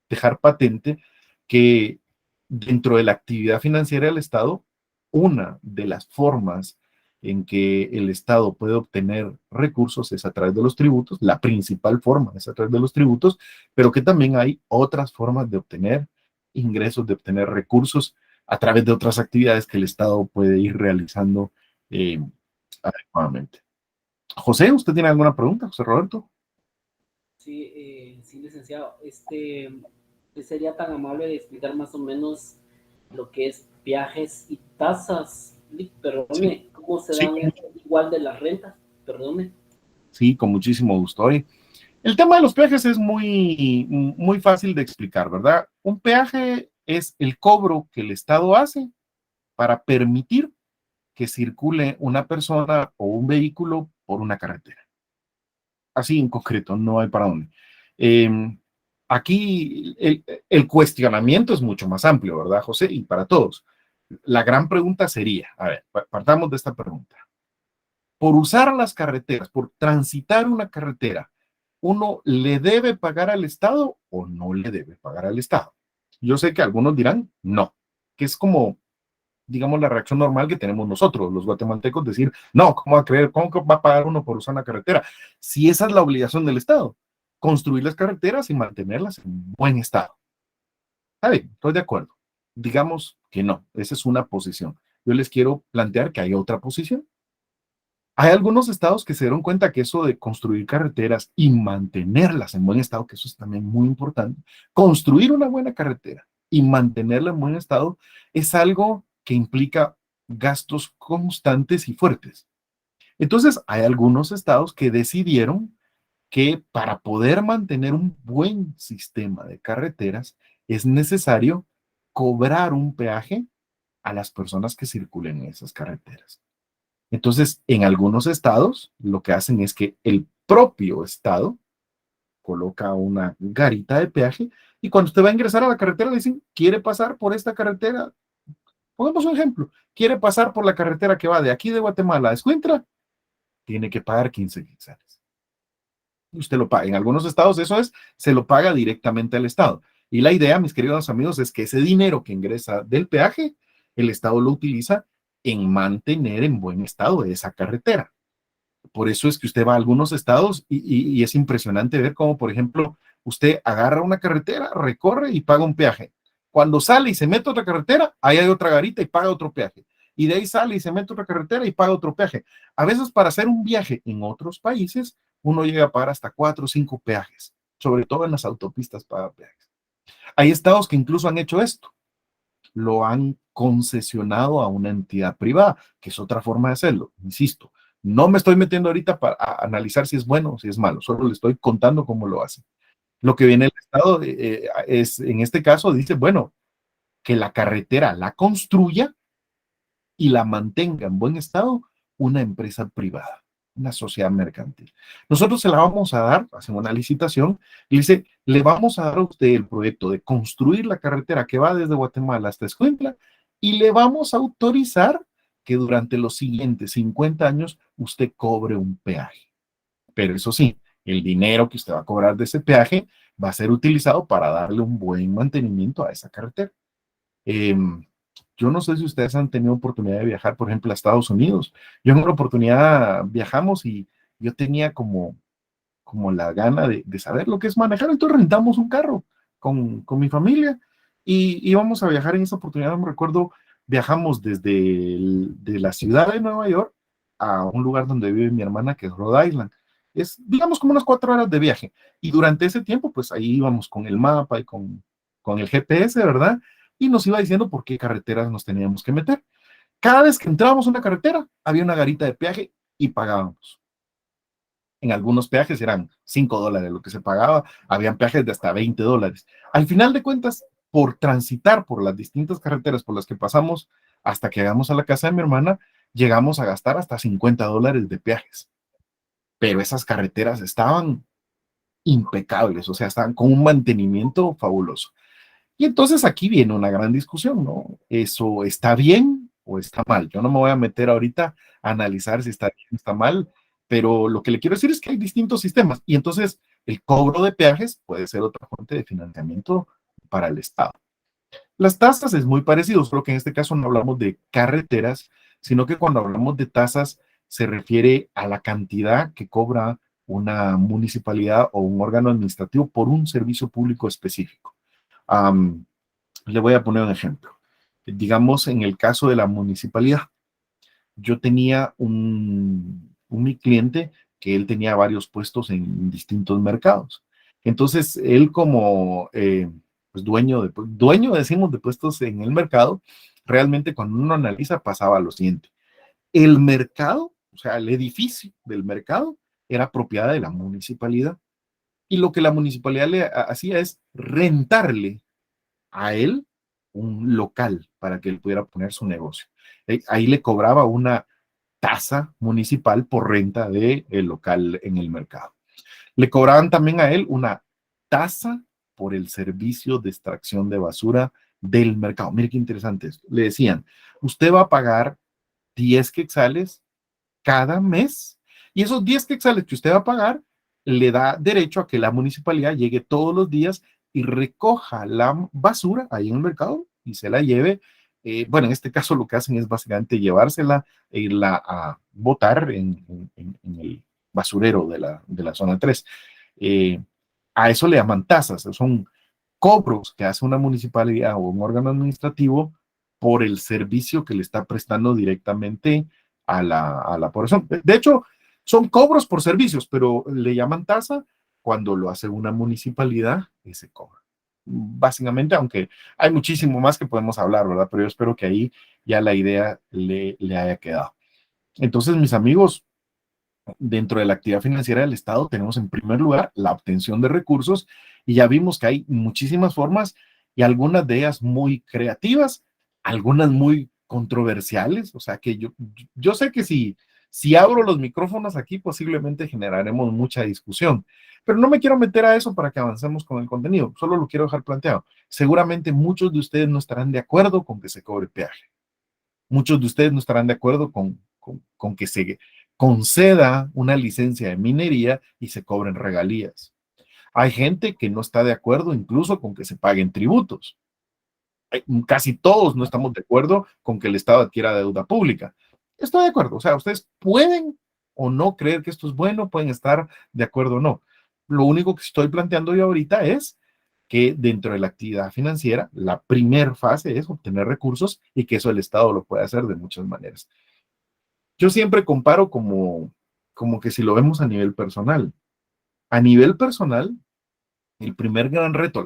[SPEAKER 1] dejar patente que dentro de la actividad financiera del Estado, una de las formas en que el Estado puede obtener recursos es a través de los tributos, la principal forma es a través de los tributos, pero que también hay otras formas de obtener ingresos, de obtener recursos a través de otras actividades que el Estado puede ir realizando adecuadamente. José, ¿usted tiene alguna pregunta, José Roberto?
[SPEAKER 4] Sí, sí, licenciado. ¿Sería tan amable de explicar más o menos lo que es viajes y tasas? Perdone, sí. ¿Cómo se dan igual de las rentas? Perdone.
[SPEAKER 1] Sí, con muchísimo gusto. El tema de los peajes es muy fácil de explicar, ¿verdad? Un peaje es el cobro que el Estado hace para permitir que circule una persona o un vehículo por una carretera. Así en concreto, no hay para dónde. Aquí el cuestionamiento es mucho más amplio, ¿verdad, José? Y para todos. La gran pregunta sería, a ver, partamos de esta pregunta. Por usar las carreteras, por transitar una carretera, ¿uno le debe pagar al Estado o no le debe pagar al Estado? Yo sé que algunos dirán no, que es como, digamos, la reacción normal que tenemos nosotros, los guatemaltecos, decir, no, ¿cómo va a creer? ¿Cómo va a pagar uno por usar una carretera? Si esa es la obligación del Estado, construir las carreteras y mantenerlas en buen estado. Está bien, estoy de acuerdo. Digamos que no, esa es una posición. Yo les quiero plantear que hay otra posición. Hay algunos estados que se dieron cuenta que eso de construir carreteras y mantenerlas en buen estado, que eso es también muy importante, construir una buena carretera y mantenerla en buen estado es algo que implica gastos constantes y fuertes. Entonces, hay algunos estados que decidieron que para poder mantener un buen sistema de carreteras es necesario cobrar un peaje a las personas que circulen en esas carreteras. Entonces, en algunos estados, lo que hacen es que el propio estado coloca una garita de peaje y cuando usted va a ingresar a la carretera le dicen, ¿quiere pasar por esta carretera? Pongamos un ejemplo, ¿quiere pasar por la carretera que va de aquí de Guatemala a Escuintla? Tiene que pagar 15 quetzales. Usted lo paga. En algunos estados eso es, se lo paga directamente al Estado. Y la idea, mis queridos amigos, es que ese dinero que ingresa del peaje, el Estado lo utiliza en mantener en buen estado esa carretera. Por eso es que usted va a algunos estados y es impresionante ver cómo, por ejemplo, usted agarra una carretera, recorre y paga un peaje. Cuando sale y se mete a otra carretera, ahí hay otra garita y paga otro peaje. Y de ahí sale y se mete a otra carretera y paga otro peaje. A veces para hacer un viaje en otros países, uno llega a pagar hasta 4 o 5 peajes, sobre todo en las autopistas paga peajes. Hay estados que incluso han hecho esto, lo han concesionado a una entidad privada, que es otra forma de hacerlo, insisto. No me estoy metiendo ahorita para analizar si es bueno o si es malo, solo le estoy contando cómo lo hacen. Lo que viene el Estado es, en este caso, dice, bueno, que la carretera la construya y la mantenga en buen estado una empresa privada, una sociedad mercantil. Nosotros se la vamos a dar, hacemos una licitación, y dice, le vamos a dar a usted el proyecto de construir la carretera que va desde Guatemala hasta Escuintla y le vamos a autorizar que durante los siguientes 50 años usted cobre un peaje. Pero eso sí, el dinero que usted va a cobrar de ese peaje va a ser utilizado para darle un buen mantenimiento a esa carretera. Yo no sé si ustedes han tenido oportunidad de viajar, por ejemplo, a Estados Unidos. Yo en una oportunidad viajamos y yo tenía como la gana de saber lo que es manejar, entonces rentamos un carro con mi familia y íbamos a viajar en esa oportunidad, me recuerdo, viajamos de la ciudad de Nueva York a un lugar donde vive mi hermana, que es Rhode Island. Es, digamos, como unas 4 horas de viaje. Y durante ese tiempo, pues ahí íbamos con el mapa y con el GPS, ¿verdad? Y nos iba diciendo por qué carreteras nos teníamos que meter. Cada vez que entrábamos a una carretera, había una garita de peaje y pagábamos. En algunos peajes eran $5 lo que se pagaba, habían peajes de hasta $20. Al final de cuentas, por transitar por las distintas carreteras por las que pasamos hasta que llegamos a la casa de mi hermana, llegamos a gastar hasta $50 de peajes. Pero esas carreteras estaban impecables, o sea, estaban con un mantenimiento fabuloso. Y entonces aquí viene una gran discusión, ¿no? ¿Eso está bien o está mal? Yo no me voy a meter ahorita a analizar si está bien o está mal, pero lo que le quiero decir es que hay distintos sistemas y entonces el cobro de peajes puede ser otra fuente de financiamiento para el Estado. Las tasas es muy parecido, solo que en este caso no hablamos de carreteras, sino que cuando hablamos de tasas se refiere a la cantidad que cobra una municipalidad o un órgano administrativo por un servicio público específico. Le voy a poner un ejemplo. Digamos, en el caso de la municipalidad, yo tenía mi cliente que él tenía varios puestos en distintos mercados. Entonces, él como pues dueño, decimos, de puestos en el mercado, realmente cuando uno analiza pasaba lo siguiente. El mercado, o sea, el edificio del mercado era propiedad de la municipalidad y lo que la municipalidad le hacía es rentarle a él un local para que él pudiera poner su negocio. Ahí le cobraba una tasa municipal por renta del local en el mercado. Le cobraban también a él una tasa por el servicio de extracción de basura del mercado. Mire qué interesante esto. Le decían, usted va a pagar 10 quetzales cada mes y esos 10 quetzales que usted va a pagar le da derecho a que la municipalidad llegue todos los días y recoja la basura ahí en el mercado y se la lleve. Bueno, en este caso lo que hacen es básicamente llevársela e irla a botar en el basurero de la zona 3. A eso le llaman tasas, son cobros que hace una municipalidad o un órgano administrativo por el servicio que le está prestando directamente a la población. De hecho, son cobros por servicios, pero le llaman tasa cuando lo hace una municipalidad y se cobra. Básicamente, aunque hay muchísimo más que podemos hablar, ¿verdad? Pero yo espero que ahí ya la idea le haya quedado. Entonces, mis amigos, dentro de la actividad financiera del Estado tenemos en primer lugar la obtención de recursos y ya vimos que hay muchísimas formas y algunas de ellas muy creativas, algunas muy controversiales, o sea que yo sé que si abro los micrófonos aquí posiblemente generaremos mucha discusión, pero no me quiero meter a eso para que avancemos con el contenido, solo lo quiero dejar planteado. Seguramente muchos de ustedes no estarán de acuerdo con que se cobre peaje. Muchos de ustedes no estarán de acuerdo con que se conceda una licencia de minería y se cobren regalías. Hay gente que no está de acuerdo incluso con que se paguen tributos. Casi todos no estamos de acuerdo con que el Estado adquiera deuda pública. Estoy de acuerdo, o sea, ustedes pueden o no creer que esto es bueno, pueden estar de acuerdo o no. Lo único que estoy planteando yo ahorita es que dentro de la actividad financiera, la primer fase es obtener recursos y que eso el Estado lo puede hacer de muchas maneras. Yo siempre comparo como que si lo vemos a nivel personal. A nivel personal, el primer gran reto,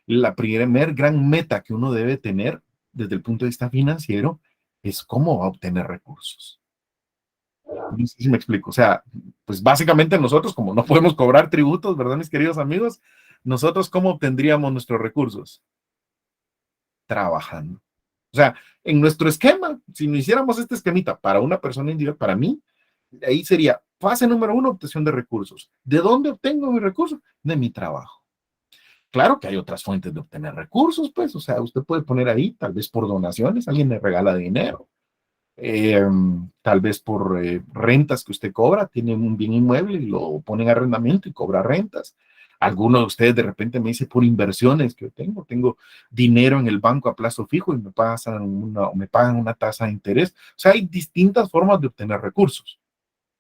[SPEAKER 1] la primer gran meta que uno debe tener desde el punto de vista financiero es cómo va a obtener recursos. No sé si me explico. O sea, pues básicamente nosotros, como no podemos cobrar tributos, ¿verdad, mis queridos amigos? Nosotros, ¿cómo obtendríamos nuestros recursos? Trabajando. O sea, en nuestro esquema, si no hiciéramos este esquemita para una persona individual, para mí, ahí sería fase número 1, obtención de recursos. ¿De dónde obtengo mis recursos? De mi trabajo. Claro que hay otras fuentes de obtener recursos, pues, o sea, usted puede poner ahí, tal vez por donaciones, alguien le regala dinero, tal vez por rentas que usted cobra, tiene un bien inmueble y lo ponen a arrendamiento y cobra rentas. Algunos de ustedes de repente me dice por inversiones que yo tengo dinero en el banco a plazo fijo y me pagan una tasa de interés. O sea, hay distintas formas de obtener recursos,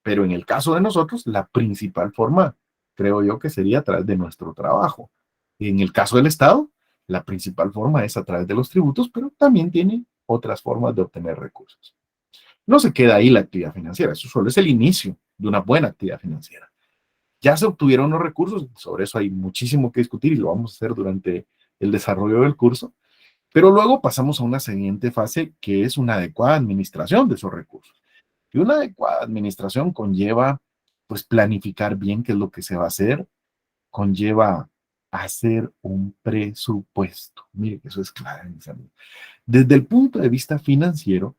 [SPEAKER 1] pero en el caso de nosotros, la principal forma, creo yo, que sería a través de nuestro trabajo. En el caso del Estado, La principal forma es a través de los tributos, pero también tiene otras formas de obtener recursos. No se queda ahí la actividad financiera, eso solo es el inicio de una buena actividad financiera. Ya se obtuvieron los recursos, sobre eso hay muchísimo que discutir y lo vamos a hacer durante el desarrollo del curso, pero luego pasamos a una siguiente fase que es una adecuada administración de esos recursos. Y una adecuada administración conlleva, pues, planificar bien qué es lo que se va a hacer, conlleva hacer un presupuesto. Mire que eso es clave, mis amigos. Desde el punto de vista financiero,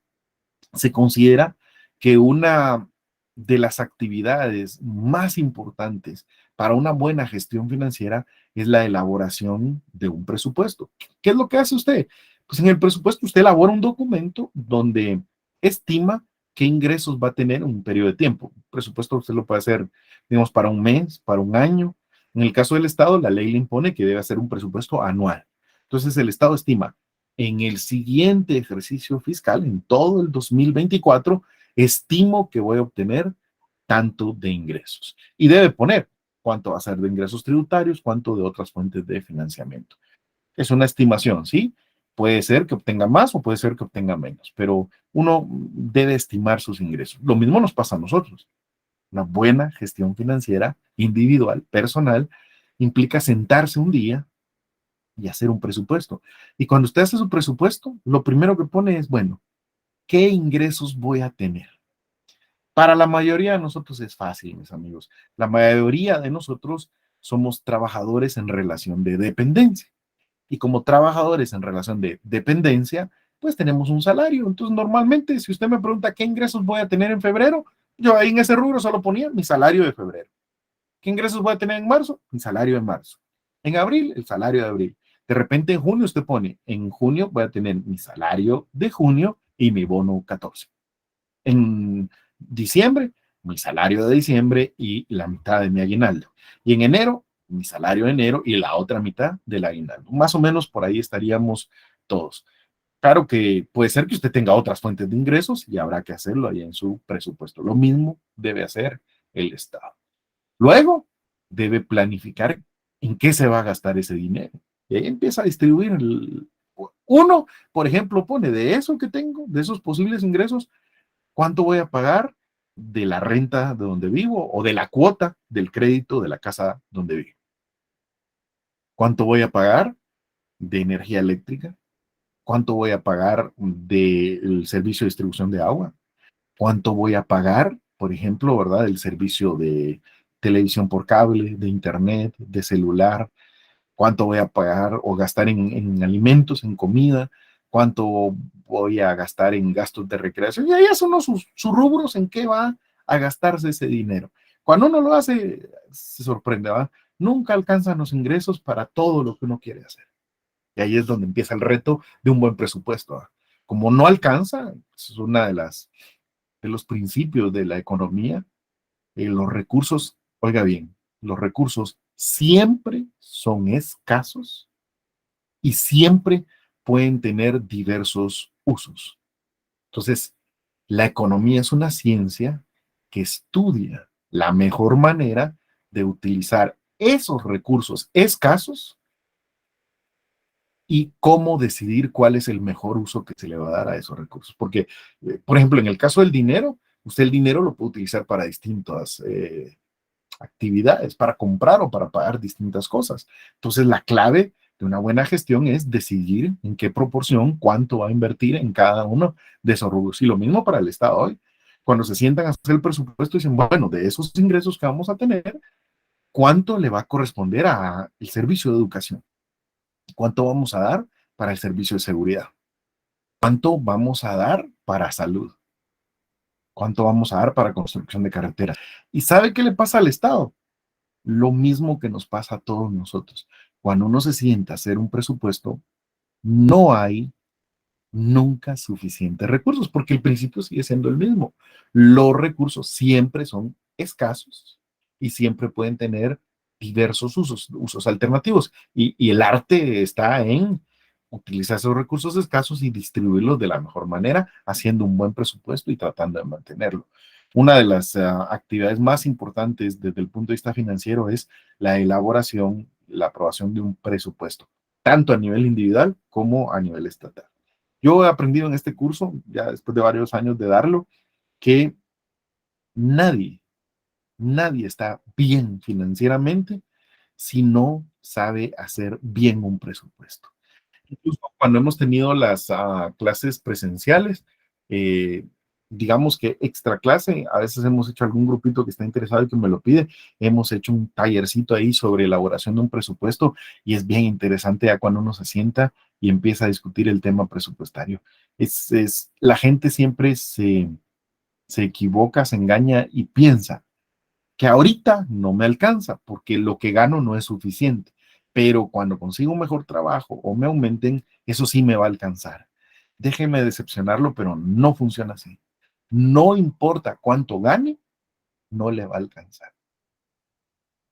[SPEAKER 1] se considera que una de las actividades más importantes para una buena gestión financiera es la elaboración de un presupuesto. ¿Qué es lo que hace usted? Pues en el presupuesto usted elabora un documento donde estima qué ingresos va a tener en un periodo de tiempo. Un presupuesto usted lo puede hacer, digamos, para un mes, para un año. En el caso del Estado, la ley le impone que debe hacer un presupuesto anual. Entonces, el Estado estima en el siguiente ejercicio fiscal, en todo el 2024, estimo que voy a obtener tanto de ingresos. Y debe poner cuánto va a ser de ingresos tributarios, cuánto de otras fuentes de financiamiento. Es una estimación, ¿sí? Puede ser que obtenga más o puede ser que obtenga menos, pero uno debe estimar sus ingresos. Lo mismo nos pasa a nosotros. Una buena gestión financiera individual, personal, implica sentarse un día y hacer un presupuesto. Y cuando usted hace su presupuesto, lo primero que pone es, bueno, ¿qué ingresos voy a tener? Para la mayoría de nosotros es fácil, mis amigos. La mayoría de nosotros somos trabajadores en relación de dependencia. Y como trabajadores en relación de dependencia, pues tenemos un salario. Entonces, normalmente, si usted me pregunta qué ingresos voy a tener en febrero, yo ahí en ese rubro solo ponía mi salario de febrero. ¿Qué ingresos voy a tener en marzo? Mi salario de marzo. En abril, el salario de abril. De repente en junio usted pone, en junio voy a tener mi salario de junio y mi bono 14. En diciembre, mi salario de diciembre y la mitad de mi aguinaldo. Y en enero, mi salario de enero y la otra mitad del aguinaldo. Más o menos por ahí estaríamos todos. Claro que puede ser que usted tenga otras fuentes de ingresos y habrá que hacerlo ahí en su presupuesto. Lo mismo debe hacer el Estado. Luego, debe planificar en qué se va a gastar ese dinero. Y ahí empieza a distribuir. Uno, por ejemplo, pone de eso que tengo, de esos posibles ingresos, cuánto voy a pagar de la renta de donde vivo o de la cuota del crédito de la casa donde vivo. ¿Cuánto voy a pagar de energía eléctrica? ¿Cuánto voy a pagar del servicio de distribución de agua? ¿Cuánto voy a pagar, por ejemplo, verdad, del servicio de televisión por cable, de internet, de celular? ¿Cuánto voy a pagar o gastar en alimentos, en comida? ¿Cuánto voy a gastar en gastos de recreación? Y ahí hacen uno sus rubros en qué va a gastarse ese dinero. Cuando uno lo hace, se sorprende, ¿va? Nunca alcanzan los ingresos para todo lo que uno quiere hacer. Y ahí es donde empieza el reto de un buen presupuesto, ¿va? Como no alcanza, es una de los principios de la economía, los recursos, oiga bien, los recursos siempre son escasos y siempre pueden tener diversos usos. Entonces, la economía es una ciencia que estudia la mejor manera de utilizar esos recursos escasos y cómo decidir cuál es el mejor uso que se le va a dar a esos recursos. Porque, por ejemplo, en el caso del dinero, usted el dinero lo puede utilizar para distintas actividades, para comprar o para pagar distintas cosas. Entonces, la clave de una buena gestión es decidir en qué proporción, cuánto va a invertir en cada uno de esos rubros. Y lo mismo para el Estado hoy. Cuando se sientan a hacer el presupuesto, dicen, bueno, de esos ingresos que vamos a tener, ¿cuánto le va a corresponder al servicio de educación? ¿Cuánto vamos a dar para el servicio de seguridad? ¿Cuánto vamos a dar para salud? ¿Cuánto vamos a dar para construcción de carreteras? ¿Y sabe qué le pasa al Estado? Lo mismo que nos pasa a todos nosotros. Cuando uno se sienta a hacer un presupuesto, no hay nunca suficientes recursos, porque el principio sigue siendo el mismo. Los recursos siempre son escasos y siempre pueden tener diversos usos alternativos. Y el arte está en utilizar esos recursos escasos y distribuirlos de la mejor manera, haciendo un buen presupuesto y tratando de mantenerlo. Una de las actividades más importantes desde el punto de vista financiero es la elaboración, la aprobación de un presupuesto. tanto a nivel individual como a nivel estatal. Yo he aprendido en este curso, ya después de varios años de darlo, que nadie, nadie está bien financieramente si no sabe hacer bien un presupuesto. Incluso cuando hemos tenido las clases presenciales, eh, digamos que extra clase, a veces hemos hecho algún grupito que está interesado y que me lo pide, hemos hecho un tallercito ahí sobre elaboración de un presupuesto y es bien interesante ya cuando uno se sienta y empieza a discutir el tema presupuestario. La gente siempre se equivoca, se engaña y piensa que ahorita no me alcanza porque lo que gano no es suficiente, pero cuando consigo un mejor trabajo o me aumenten, eso sí me va a alcanzar. Déjeme decepcionarlo, pero no funciona así. No importa cuánto gane, no le va a alcanzar.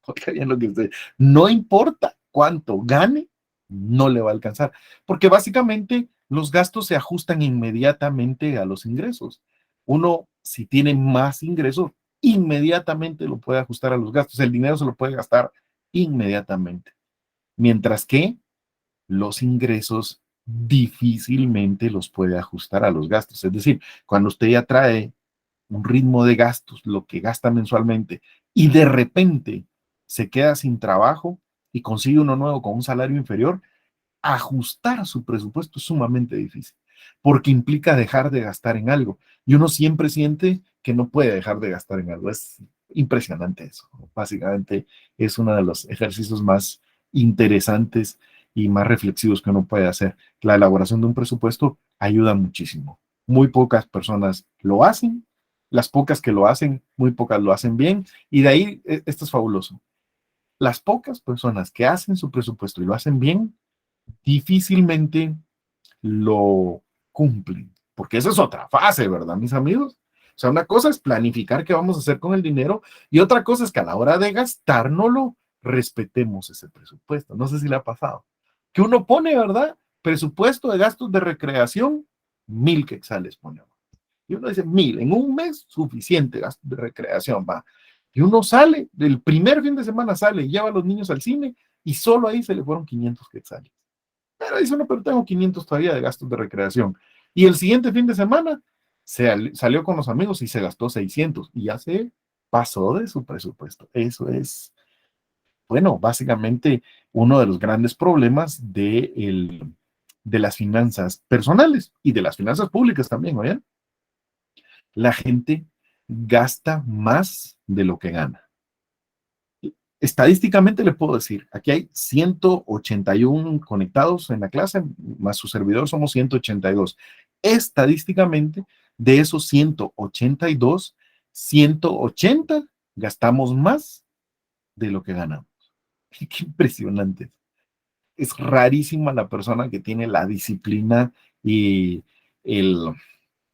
[SPEAKER 1] Oiga bien lo que usted, no importa cuánto gane, no le va a alcanzar, porque básicamente los gastos se ajustan inmediatamente a los ingresos. Uno, si tiene más ingresos, inmediatamente lo puede ajustar a los gastos. El dinero se lo puede gastar inmediatamente, mientras que los ingresos difícilmente los puede ajustar a los gastos. Es decir, cuando usted ya trae un ritmo de gastos, lo que gasta mensualmente, y de repente se queda sin trabajo y consigue uno nuevo con un salario inferior, ajustar su presupuesto es sumamente difícil, porque implica dejar de gastar en algo. Y uno siempre siente que no puede dejar de gastar en algo. Es impresionante eso. Básicamente es uno de los ejercicios más interesantes y más reflexivos que uno puede hacer. La elaboración de un presupuesto ayuda muchísimo. Muy pocas personas lo hacen. Las pocas que lo hacen, muy pocas lo hacen bien. Y de ahí, esto es fabuloso. Las pocas personas que hacen su presupuesto y lo hacen bien, difícilmente lo cumplen, porque esa es otra fase, ¿verdad, mis amigos? O sea, una cosa es planificar qué vamos a hacer con el dinero y otra cosa es que a la hora de gastárnoslo, respetemos ese presupuesto. No sé si le ha pasado. Que uno pone, ¿verdad? Presupuesto de gastos de recreación, 1,000 quetzales ponemos. Y uno dice, 1,000, en un mes, suficiente gasto de recreación, va. Y uno sale, el primer fin de semana sale y lleva a los niños al cine y solo ahí se le fueron 500 quetzales. Pero dice uno, pero tengo 500 todavía de gastos de recreación. Y el siguiente fin de semana salió con los amigos y se gastó 600 y ya se pasó de su presupuesto. Eso es, bueno, básicamente uno de los grandes problemas de las finanzas personales y de las finanzas públicas también, ¿oyen? La gente gasta más de lo que gana. Estadísticamente le puedo decir, aquí hay 181 conectados en la clase, más su servidor somos 182. Estadísticamente, de esos 182, 180 gastamos más de lo que ganamos. Qué impresionante. Es rarísima la persona que tiene la disciplina y el,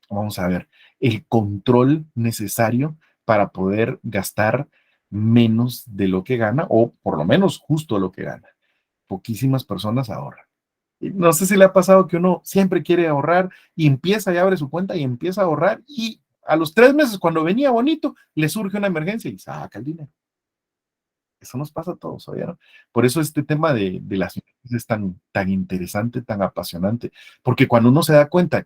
[SPEAKER 1] vamos a ver, el control necesario para poder gastar menos de lo que gana o por lo menos justo lo que gana. Poquísimas personas ahorran. Y no sé si le ha pasado que uno siempre quiere ahorrar y empieza y abre su cuenta y empieza a ahorrar y a los 3 meses cuando venía bonito le surge una emergencia y saca el dinero. Eso nos pasa a todos, ¿oyeron? Por eso este tema de las finanzas es tan interesante, tan apasionante, porque cuando uno se da cuenta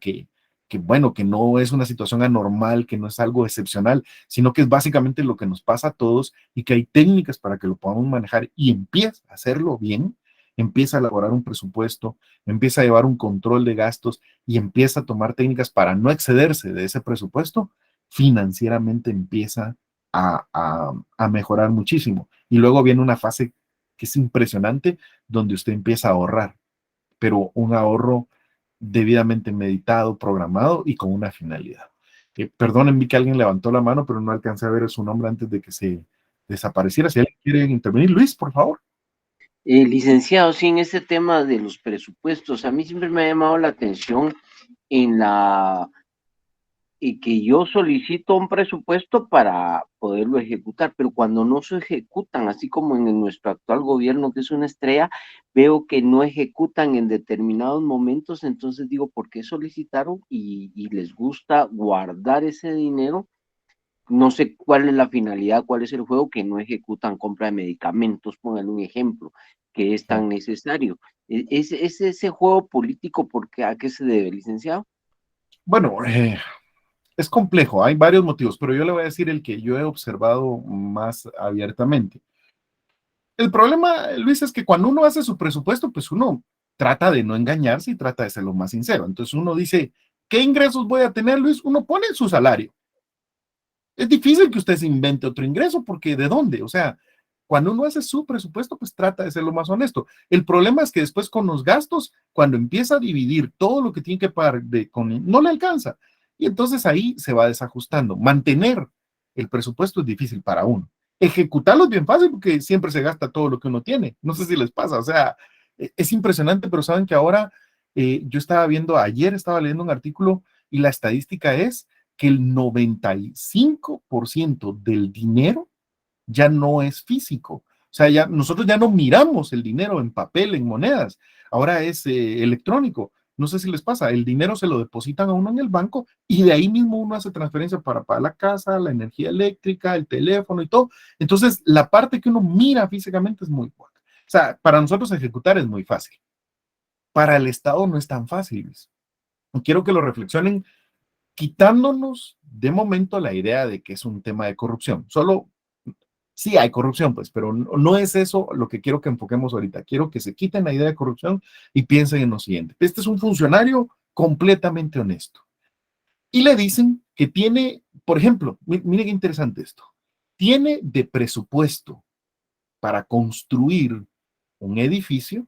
[SPEAKER 1] bueno, que no es una situación anormal, que no es algo excepcional, sino que es básicamente lo que nos pasa a todos y que hay técnicas para que lo podamos manejar y empieza a hacerlo bien, empieza a elaborar un presupuesto, empieza a llevar un control de gastos y empieza a tomar técnicas para no excederse de ese presupuesto, financieramente empieza a mejorar muchísimo. Y luego viene una fase que es impresionante, donde usted empieza a ahorrar, pero un ahorro debidamente meditado, programado y con una finalidad. Perdonen, vi que alguien levantó la mano, pero no alcancé a ver su nombre antes de que se desapareciera. Si alguien quiere intervenir, Luis, por favor.
[SPEAKER 6] Licenciado, sí, en este tema de los presupuestos, a mí siempre me ha llamado la atención en y que yo solicito un presupuesto para poderlo ejecutar, pero cuando no se ejecutan, así como en nuestro actual gobierno, que es una estrella, veo que no ejecutan en determinados momentos, entonces digo, ¿por qué solicitaron y les gusta guardar ese dinero? No sé cuál es la finalidad, cuál es el juego, que no ejecutan compra de medicamentos, póngale un ejemplo. que es tan necesario. ¿Es ese juego político a qué se debe, licenciado?
[SPEAKER 1] Bueno, es complejo, hay varios motivos, pero yo le voy a decir el que yo he observado más abiertamente. El problema, Luis, es que cuando uno hace su presupuesto, pues uno trata de no engañarse y trata de ser lo más sincero. Entonces uno dice, ¿qué ingresos voy a tener, Luis? Uno pone su salario. Es difícil que usted se invente otro ingreso porque ¿de dónde? O sea, cuando uno hace su presupuesto, pues trata de ser lo más honesto. El problema es que después con los gastos, cuando empieza a dividir todo lo que tiene que pagar, no le alcanza. Y entonces ahí se va desajustando. Mantener el presupuesto es difícil para uno. Ejecutarlo es bien fácil porque siempre se gasta todo lo que uno tiene. No sé si les pasa, o sea, es impresionante, pero saben que ahora yo estaba viendo, ayer estaba leyendo un artículo y la estadística es que el 95% del dinero ya no es físico. O sea, ya, nosotros ya no miramos el dinero en papel, en monedas. Ahora es electrónico. No sé si les pasa, el dinero se lo depositan a uno en el banco y de ahí mismo uno hace transferencia para pagar la casa, la energía eléctrica, el teléfono y todo. Entonces, la parte que uno mira físicamente es muy buena. O sea, para nosotros ejecutar es muy fácil. Para el Estado no es tan fácil. Quiero que lo reflexionen quitándonos de momento la idea de que es un tema de corrupción. Solo sí hay corrupción, pues, pero no es eso lo que quiero que enfoquemos ahorita. Quiero que se quiten la idea de corrupción y piensen en lo siguiente. Este es un funcionario completamente honesto. Y le dicen que tiene, por ejemplo, mire qué interesante esto, tiene de presupuesto para construir un edificio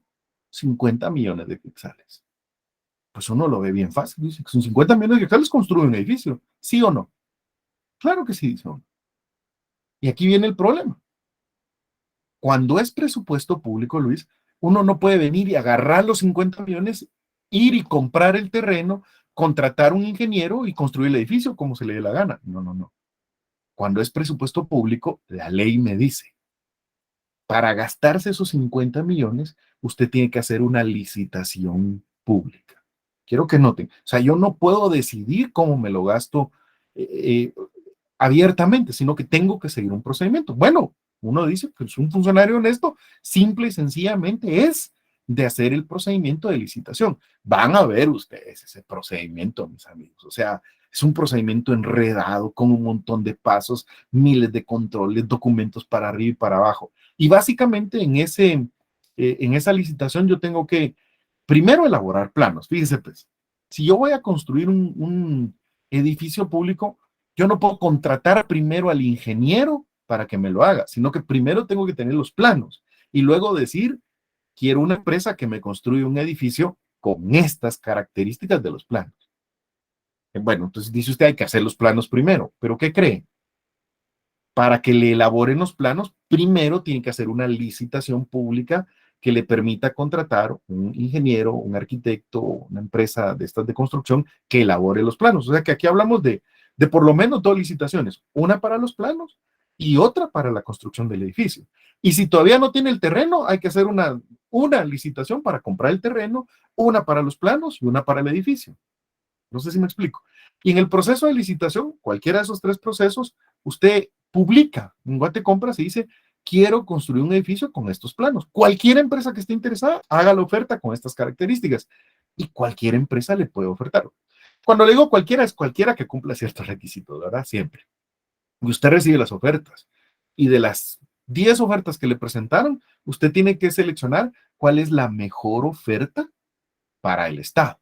[SPEAKER 1] 50 millones de quetzales. Pues uno lo ve bien fácil, dice, son 50 millones de quetzales construye un edificio, ¿sí o no? Claro que sí, dice uno. Y aquí viene el problema. Cuando es presupuesto público, Luis, uno no puede venir y agarrar los 50 millones, ir y comprar el terreno, contratar un ingeniero y construir el edificio como se le dé la gana. No, no, no. Cuando es presupuesto público, la ley me dice, para gastarse esos 50 millones, usted tiene que hacer una licitación pública. Quiero que noten, o sea, yo no puedo decidir cómo me lo gasto abiertamente, sino que tengo que seguir un procedimiento. Bueno, uno dice que es un funcionario honesto, simple y sencillamente es de hacer el procedimiento de licitación. Van a ver ustedes ese procedimiento, mis amigos. O sea, es un procedimiento enredado con un montón de pasos, miles de controles, documentos para arriba y para abajo. Y básicamente en esa licitación yo tengo que primero elaborar planos. Fíjense, pues, si yo voy a construir un edificio público, yo no puedo contratar primero al ingeniero para que me lo haga, sino que primero tengo que tener los planos y luego decir, quiero una empresa que me construya un edificio con estas características de los planos. Bueno, entonces dice usted, hay que hacer los planos primero, pero ¿qué cree? Para que le elaboren los planos, primero tiene que hacer una licitación pública que le permita contratar un ingeniero, un arquitecto, una empresa de estas de construcción que elabore los planos. O sea que aquí hablamos de por lo menos dos licitaciones, una para los planos y otra para la construcción del edificio. Y si todavía no tiene el terreno, hay que hacer una licitación para comprar el terreno, una para los planos y una para el edificio. No sé si me explico. Y en el proceso de licitación, cualquiera de esos tres procesos, usted publica en Guate Compras y dice, quiero construir un edificio con estos planos. Cualquier empresa que esté interesada, haga la oferta con estas características. Y cualquier empresa le puede ofertar. Cuando le digo cualquiera, es cualquiera que cumpla ciertos requisitos, ¿verdad? Siempre. Y usted recibe las ofertas. Y de las 10 ofertas que le presentaron, usted tiene que seleccionar cuál es la mejor oferta para el Estado.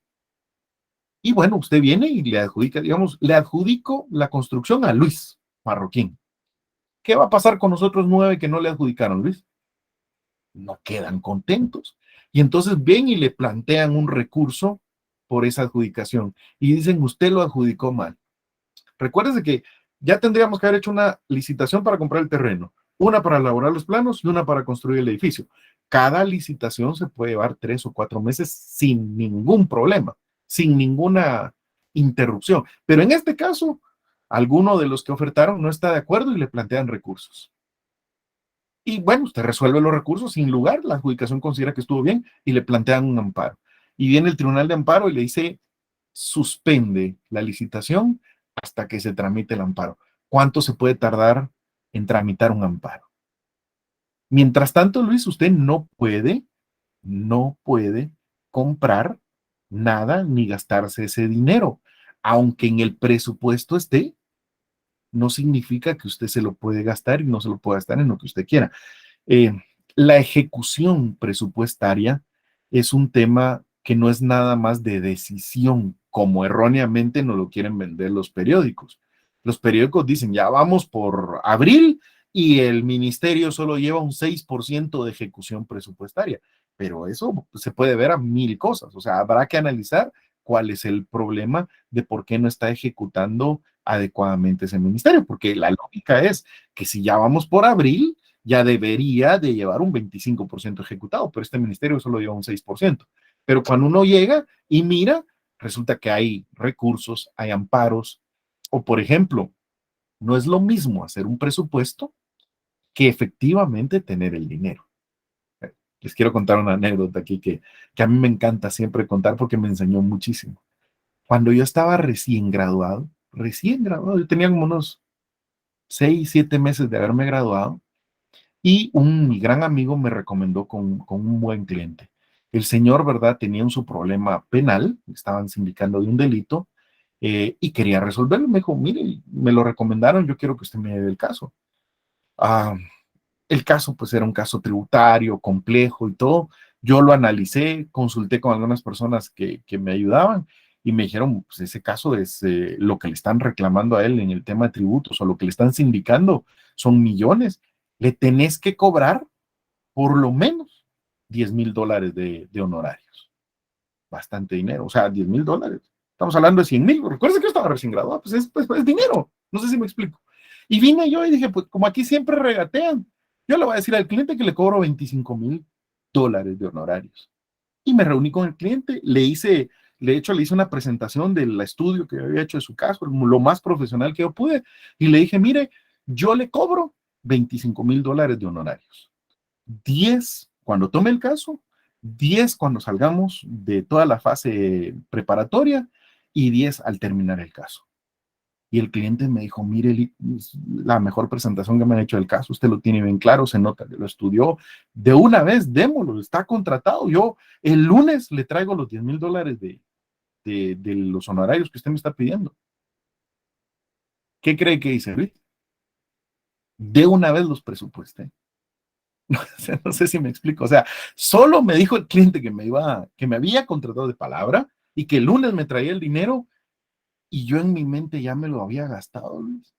[SPEAKER 1] Y bueno, usted viene y le adjudica, digamos, le adjudico la construcción a Luis Marroquín. ¿Qué va a pasar con los otros 9 que no le adjudicaron, Luis? No quedan contentos. Y entonces ven y le plantean un recurso por esa adjudicación. Y dicen, usted lo adjudicó mal. Recuérdese que ya tendríamos que haber hecho una licitación para comprar el terreno, una para elaborar los planos y una para construir el edificio. Cada licitación se puede llevar 3 o 4 meses sin ningún problema, sin ninguna interrupción. Pero en este caso, alguno de los que ofertaron no está de acuerdo y le plantean recursos. Y bueno, usted resuelve los recursos sin lugar, la adjudicación considera que estuvo bien y le plantean un amparo. Y viene el Tribunal de Amparo y le dice, suspende la licitación hasta que se tramite el amparo. ¿Cuánto se puede tardar en tramitar un amparo? Mientras tanto, Luis, usted no puede comprar nada ni gastarse ese dinero. Aunque en el presupuesto esté, no significa que usted se lo puede gastar y no se lo puede gastar en lo que usted quiera. Eh, la ejecución presupuestaria es un tema que no es nada más de decisión, como erróneamente nos lo quieren vender los periódicos. Los periódicos dicen, ya vamos por abril y el ministerio solo lleva un 6% de ejecución presupuestaria, pero eso se puede ver a mil cosas, o sea, habrá que analizar cuál es el problema de por qué no está ejecutando adecuadamente ese ministerio, porque la lógica es que si ya vamos por abril, ya debería de llevar un 25% ejecutado, pero este ministerio solo lleva un 6%. Pero cuando uno llega y mira, resulta que hay recursos, hay amparos, o por ejemplo, no es lo mismo hacer un presupuesto que efectivamente tener el dinero. Les quiero contar una anécdota aquí que a mí me encanta siempre contar porque me enseñó muchísimo. Cuando yo estaba recién graduado, yo tenía como unos 6, 7 meses de haberme graduado, y mi gran amigo me recomendó con un buen cliente. El señor, ¿verdad? Tenía su problema penal, estaban sindicando de un delito y quería resolverlo. Me dijo, mire, me lo recomendaron, yo quiero que usted me dé el caso. Ah, el caso pues era un caso tributario, complejo y todo. Yo lo analicé, consulté con algunas personas que me ayudaban y me dijeron, pues ese caso es lo que le están reclamando a él en el tema de tributos o lo que le están sindicando son millones. Le tenés que cobrar por lo menos $10,000 de honorarios. Bastante dinero, o sea, $10,000. Estamos hablando de 100,000. Recuerda que yo estaba recién graduado, pues es dinero. No sé si me explico. Y vine yo y dije, pues como aquí siempre regatean, yo le voy a decir al cliente que le cobro $25,000 de honorarios. Y me reuní con el cliente, de hecho, le hice una presentación del estudio que había hecho de su caso, lo más profesional que yo pude, y le dije, mire, yo le cobro $25,000 de honorarios. 10 cuando tome el caso, 10 cuando salgamos de toda la fase preparatoria y 10 al terminar el caso. Y el cliente me dijo, mire, la mejor presentación que me han hecho del caso, usted lo tiene bien claro, se nota que lo estudió, de una vez, démoslo, está contratado. Yo el lunes le traigo los $10,000 de los honorarios que usted me está pidiendo. ¿Qué cree que hice, Luis? De una vez los presupuesté. No sé si me explico. O sea, solo me dijo el cliente que me había contratado de palabra y que el lunes me traía el dinero y yo en mi mente ya me lo había gastado, Luis.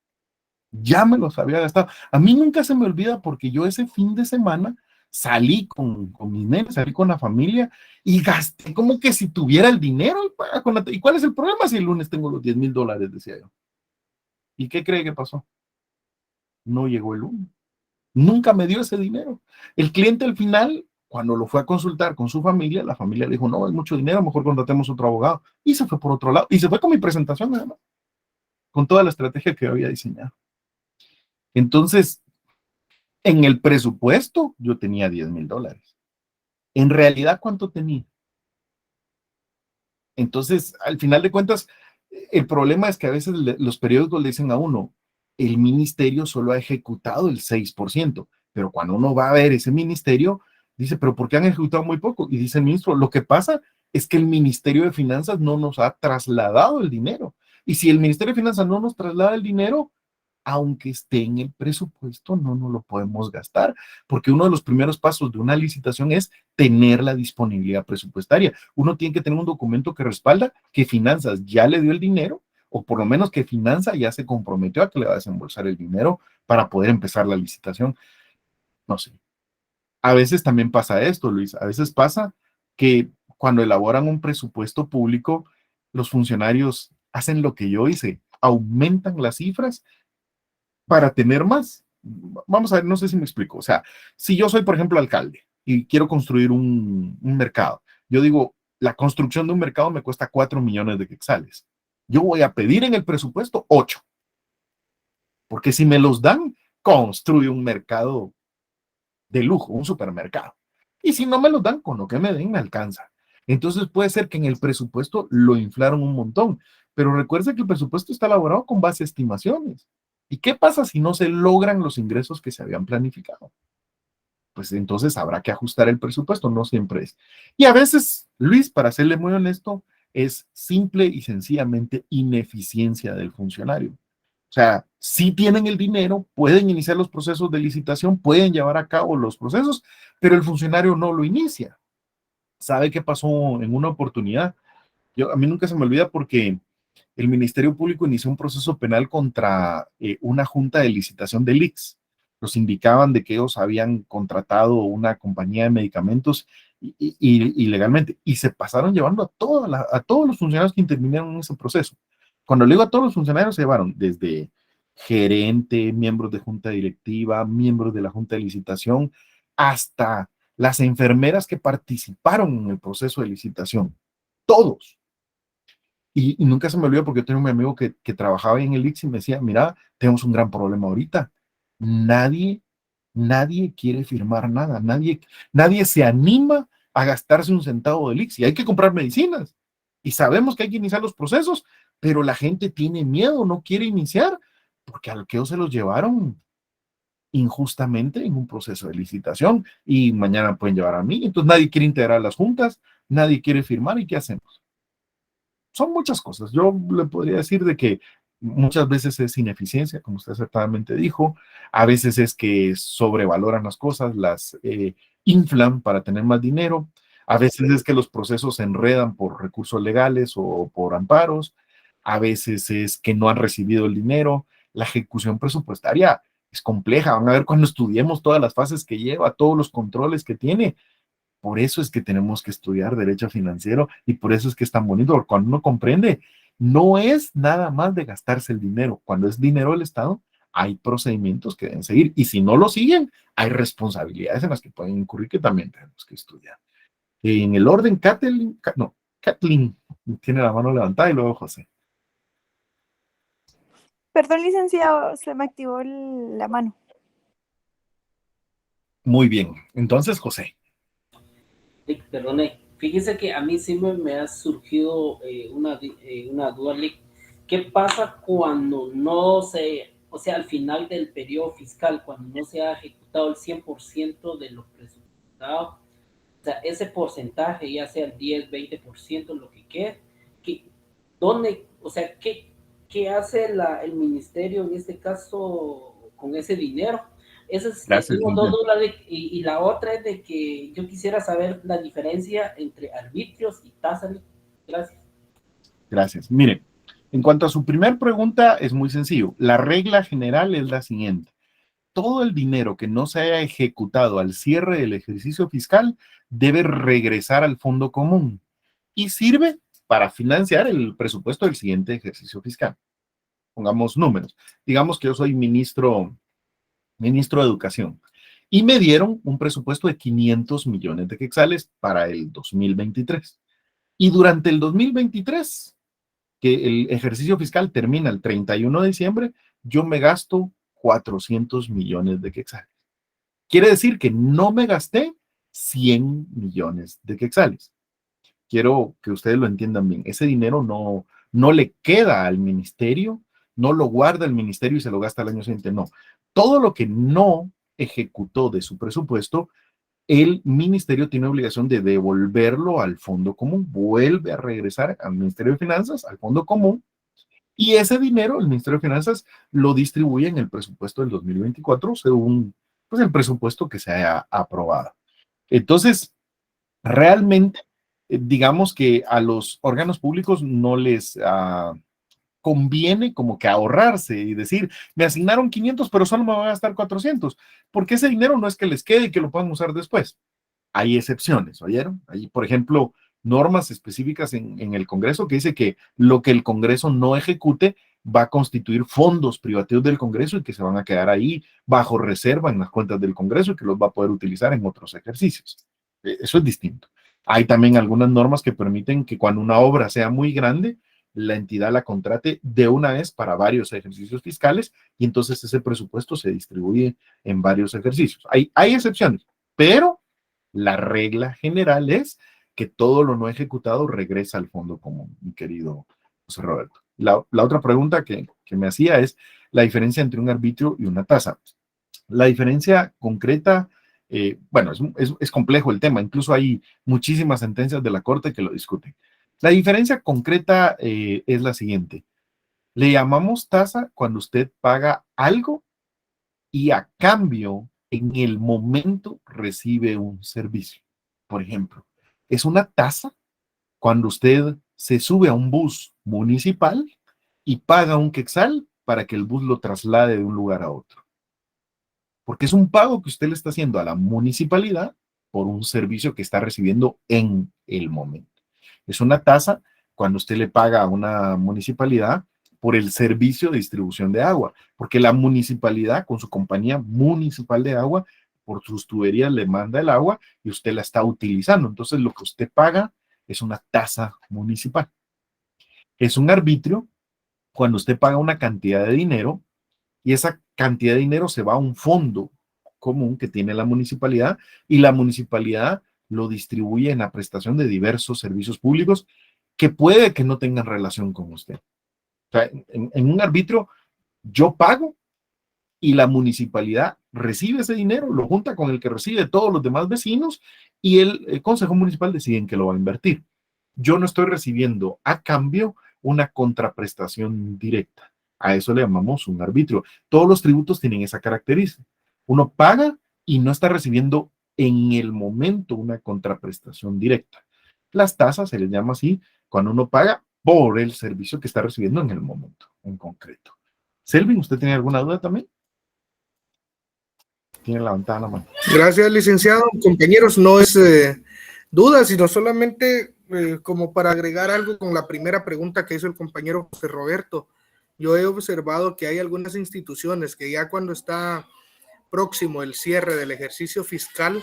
[SPEAKER 1] Ya me los había gastado. A mí nunca se me olvida porque yo ese fin de semana salí con mis nenes, salí con la familia y gasté como que si tuviera el dinero. ¿Y cuál es el problema si el lunes tengo los $10,000? Decía yo. ¿Y qué cree que pasó? No llegó el lunes. Nunca me dio ese dinero. El cliente al final, cuando lo fue a consultar con su familia, la familia le dijo, no, es mucho dinero, mejor contratemos otro abogado. Y se fue por otro lado. Y se fue con mi presentación, además, con toda la estrategia que había diseñado. Entonces, en el presupuesto, yo tenía $10,000. En realidad, ¿cuánto tenía? Entonces, al final de cuentas, el problema es que a veces los periódicos le dicen a uno, el ministerio solo ha ejecutado el 6%, pero cuando uno va a ver ese ministerio, dice, pero ¿por qué han ejecutado muy poco? Y dice el ministro, lo que pasa es que el Ministerio de Finanzas no nos ha trasladado el dinero. Y si el Ministerio de Finanzas no nos traslada el dinero, aunque esté en el presupuesto, no nos lo podemos gastar, porque uno de los primeros pasos de una licitación es tener la disponibilidad presupuestaria. Uno tiene que tener un documento que respalda que Finanzas ya le dio el dinero, o por lo menos que Finanzas ya se comprometió a que le va a desembolsar el dinero para poder empezar la licitación. No sé. A veces también pasa esto, Luis. A veces pasa que cuando elaboran un presupuesto público, los funcionarios hacen lo que yo hice, aumentan las cifras para tener más. Vamos a ver, no sé si me explico. O sea, si yo soy, por ejemplo, alcalde y quiero construir un mercado, yo digo, la construcción de un mercado me cuesta 4 millones de quetzales. Yo voy a pedir en el presupuesto 8, porque si me los dan, construyo un mercado de lujo, un supermercado. Y si no me los dan, con lo que me den, me alcanza. Entonces puede ser que en el presupuesto lo inflaron un montón, pero recuerda que el presupuesto está elaborado con base a estimaciones. ¿Y qué pasa si no se logran los ingresos que se habían planificado? pues entonces habrá que ajustar el presupuesto, no siempre es. Y a veces, Luis, para serle muy honesto, es simple y sencillamente ineficiencia del funcionario. O sea, si tienen el dinero, pueden iniciar los procesos de licitación, pueden llevar a cabo los procesos, pero el funcionario no lo inicia. ¿Sabe qué pasó en una oportunidad? A mí nunca se me olvida porque el Ministerio Público inició un proceso penal contra una junta de licitación del ICS. Los indicaban de que ellos habían contratado una compañía de medicamentos ilegalmente y se pasaron llevando a todos los funcionarios que intervinieron en ese proceso. Cuando le digo a todos los funcionarios, se llevaron desde gerente, miembros de junta directiva, miembros de la junta de licitación, hasta las enfermeras que participaron en el proceso de licitación. Todos. Y nunca se me olvidó porque yo tenía un amigo que trabajaba en el ICS y me decía, mira, tenemos un gran problema ahorita. Nadie quiere firmar nada. Nadie se anima a gastarse un centavo del ICS. Y hay que comprar medicinas. Y sabemos que hay que iniciar los procesos, pero la gente tiene miedo, no quiere iniciar, porque al que se los llevaron injustamente en un proceso de licitación y mañana pueden llevar a mí. Entonces nadie quiere integrar las juntas, nadie quiere firmar. ¿Y qué hacemos? Son muchas cosas. Yo le podría decir de que muchas veces es ineficiencia, como usted acertadamente dijo, a veces es que sobrevaloran las cosas, las inflan para tener más dinero, a veces es que los procesos se enredan por recursos legales o por amparos, a veces es que no han recibido el dinero, la ejecución presupuestaria es compleja, van a ver cuando estudiemos todas las fases que lleva, todos los controles que tiene. Por eso es que tenemos que estudiar derecho financiero y por eso es que es tan bonito, porque cuando uno comprende, no es nada más de gastarse el dinero. Cuando es dinero del Estado, hay procedimientos que deben seguir y si no lo siguen, hay responsabilidades en las que pueden incurrir que también tenemos que estudiar. En el orden, Kathleen tiene la mano levantada y luego José.
[SPEAKER 8] Perdón, licenciado, se me activó la mano.
[SPEAKER 1] Muy bien, entonces José.
[SPEAKER 4] Perdone, fíjese que a mí siempre me ha surgido una duda, ¿qué pasa cuando no se, o sea, al final del periodo fiscal, cuando no se ha ejecutado el 100% de lo presupuestado? O sea, ese porcentaje, ya sea el 10, 20%, lo que quede, ¿dónde, o sea, qué hace el ministerio en este caso con ese dinero? Esa es
[SPEAKER 1] Gracias,
[SPEAKER 4] dos dudas y la otra es de que yo quisiera saber la diferencia entre arbitrios y tasas. Gracias.
[SPEAKER 1] Gracias. Mire, en cuanto a su primer pregunta, es muy sencillo. La regla general es la siguiente. Todo el dinero que no se haya ejecutado al cierre del ejercicio fiscal debe regresar al fondo común y sirve para financiar el presupuesto del siguiente ejercicio fiscal. Pongamos números. Digamos que yo soy ministro de Educación y me dieron un presupuesto de 500 millones de quetzales para el 2023. Y durante el 2023, que el ejercicio fiscal termina el 31 de diciembre, yo me gasto 400 millones de quetzales. Quiere decir que no me gasté 100 millones de quetzales. Quiero que ustedes lo entiendan bien. Ese dinero no le queda al ministerio, no lo guarda el ministerio y se lo gasta el año siguiente. No. Todo lo que no ejecutó de su presupuesto, el ministerio tiene obligación de devolverlo al fondo común. Vuelve a regresar al Ministerio de Finanzas, al fondo común, y ese dinero el Ministerio de Finanzas lo distribuye en el presupuesto del 2024 según pues, el presupuesto que se haya aprobado. Entonces, realmente, digamos que a los órganos públicos no les conviene como que ahorrarse y decir, me asignaron 500, pero solo me voy a gastar 400, porque ese dinero no es que les quede y que lo puedan usar después. Hay excepciones, ¿oyeron? Hay, por ejemplo, normas específicas en el Congreso que dice que lo que el Congreso no ejecute va a constituir fondos privativos del Congreso y que se van a quedar ahí bajo reserva en las cuentas del Congreso y que los va a poder utilizar en otros ejercicios. Eso es distinto. Hay también algunas normas que permiten que cuando una obra sea muy grande, la entidad la contrate de una vez para varios ejercicios fiscales y entonces ese presupuesto se distribuye en varios ejercicios. Hay excepciones, pero la regla general es que todo lo no ejecutado regresa al fondo común, mi querido José Roberto. La otra pregunta que me hacía es la diferencia entre un arbitrio y una tasa. La diferencia concreta Bueno, es complejo el tema, incluso hay muchísimas sentencias de la Corte que lo discuten. La diferencia concreta es la siguiente. Le llamamos tasa cuando usted paga algo y a cambio en el momento recibe un servicio. Por ejemplo, es una tasa cuando usted se sube a un bus municipal y paga un quetzal para que el bus lo traslade de un lugar a otro. Porque es un pago que usted le está haciendo a la municipalidad por un servicio que está recibiendo en el momento. Es una tasa cuando usted le paga a una municipalidad por el servicio de distribución de agua, porque la municipalidad con su compañía municipal de agua, por sus tuberías le manda el agua y usted la está utilizando. Entonces lo que usted paga es una tasa municipal. Es un arbitrio cuando usted paga una cantidad de dinero y esa cantidad de dinero se va a un fondo común que tiene la municipalidad y la municipalidad lo distribuye en la prestación de diversos servicios públicos que puede que no tengan relación con usted. O sea, en un arbitrio yo pago y la municipalidad recibe ese dinero, lo junta con el que recibe todos los demás vecinos y el consejo municipal decide en qué lo va a invertir. Yo no estoy recibiendo a cambio una contraprestación directa. A eso le llamamos un arbitrio. Todos los tributos tienen esa característica. Uno paga y no está recibiendo en el momento una contraprestación directa. Las tasas se les llama así cuando uno paga por el servicio que está recibiendo en el momento en concreto. Selvin, ¿usted tiene alguna duda también? Tiene levantada la mano.
[SPEAKER 9] Gracias, licenciado. Compañeros, no es duda, sino solamente como para agregar algo con la primera pregunta que hizo el compañero José Roberto. Yo he observado que hay algunas instituciones que ya cuando está próximo el cierre del ejercicio fiscal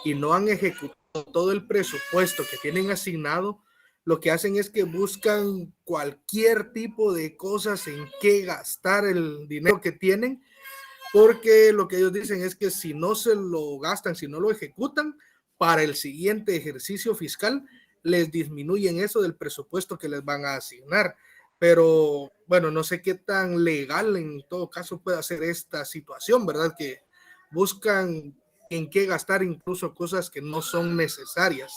[SPEAKER 9] y no han ejecutado todo el presupuesto que tienen asignado, lo que hacen es que buscan cualquier tipo de cosas en qué gastar el dinero que tienen, porque lo que ellos dicen es que si no se lo gastan, si no lo ejecutan, para el siguiente ejercicio fiscal les disminuyen eso del presupuesto que les van a asignar. Pero bueno, no sé qué tan legal en todo caso puede ser esta situación, ¿verdad? Que buscan en qué gastar incluso cosas que no son necesarias.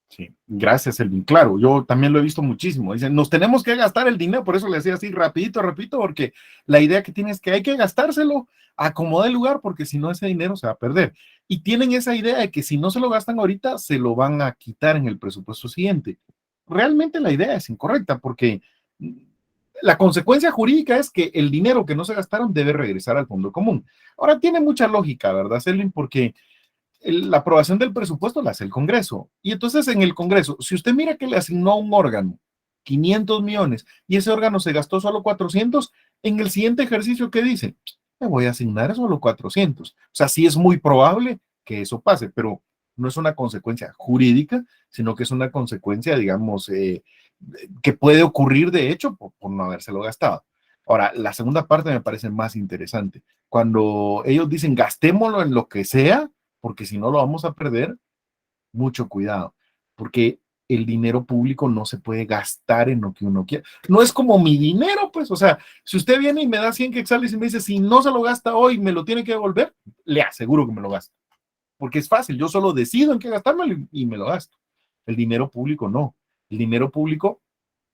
[SPEAKER 1] Sí, gracias, Elvin. Claro, yo también lo he visto muchísimo. Dicen, nos tenemos que gastar el dinero, por eso le decía así rapidito, porque la idea que tienes es que hay que gastárselo a como dé lugar, porque si no ese dinero se va a perder. Y tienen esa idea de que si no se lo gastan ahorita, se lo van a quitar en el presupuesto siguiente. Realmente la idea es incorrecta, porque la consecuencia jurídica es que el dinero que no se gastaron debe regresar al fondo común. Ahora, tiene mucha lógica, ¿verdad, Selvin? Porque la aprobación del presupuesto la hace el Congreso. Y entonces en el Congreso, si usted mira que le asignó a un órgano 500 millones y ese órgano se gastó solo 400, en el siguiente ejercicio, ¿qué dice? Me voy a asignar solo 400. O sea, sí es muy probable que eso pase, pero no es una consecuencia jurídica, sino que es una consecuencia, digamos, que puede ocurrir de hecho por no habérselo gastado. Ahora, la segunda parte me parece más interesante. Cuando ellos dicen gastémoslo en lo que sea, porque si no lo vamos a perder, mucho cuidado, porque el dinero público no se puede gastar en lo que uno quiera. No es como mi dinero, pues, o sea, si usted viene y me da 100 quetzales y me dice, si no se lo gasta hoy, me lo tiene que devolver, le aseguro que me lo gasta, porque es fácil, yo solo decido en qué gastármelo y me lo gasto. El dinero público no. El dinero público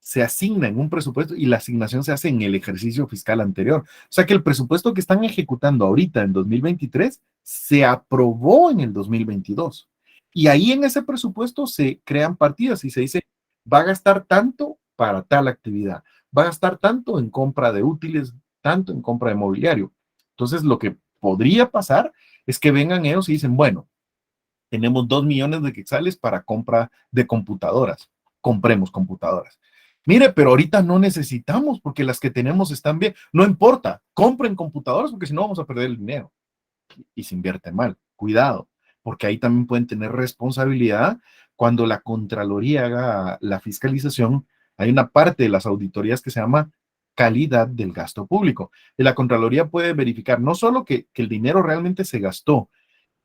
[SPEAKER 1] se asigna en un presupuesto y la asignación se hace en el ejercicio fiscal anterior. O sea que el presupuesto que están ejecutando ahorita en 2023 se aprobó en el 2022. Y ahí en ese presupuesto se crean partidas y se dice, va a gastar tanto para tal actividad, va a gastar tanto en compra de útiles, tanto en compra de mobiliario. Entonces lo que podría pasar es que vengan ellos y dicen, bueno, tenemos 2 millones de quetzales para compra de computadoras, compremos computadoras. Mire, pero ahorita no necesitamos porque las que tenemos están bien. No importa, compren computadoras porque si no vamos a perder el dinero. Y se invierte mal. Cuidado, porque ahí también pueden tener responsabilidad cuando la Contraloría haga la fiscalización. Hay una parte de las auditorías que se llama calidad del gasto público. Y la Contraloría puede verificar no solo que el dinero realmente se gastó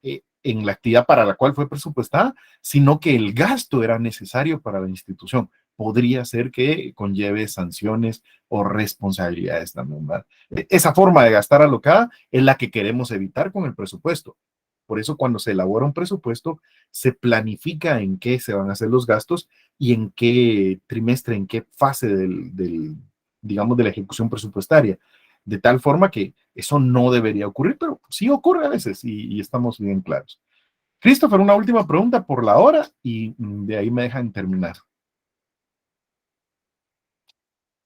[SPEAKER 1] en la actividad para la cual fue presupuestada, sino que el gasto era necesario para la institución. podría ser que conlleve sanciones o responsabilidades también, ¿verdad? Esa forma de gastar alocada es la que queremos evitar con el presupuesto. Por eso cuando se elabora un presupuesto, se planifica en qué se van a hacer los gastos y en qué trimestre, en qué fase digamos, de la ejecución presupuestaria. De tal forma que eso no debería ocurrir, pero sí ocurre a veces y estamos bien claros. Christopher, una última pregunta por la hora y de ahí me dejan terminar.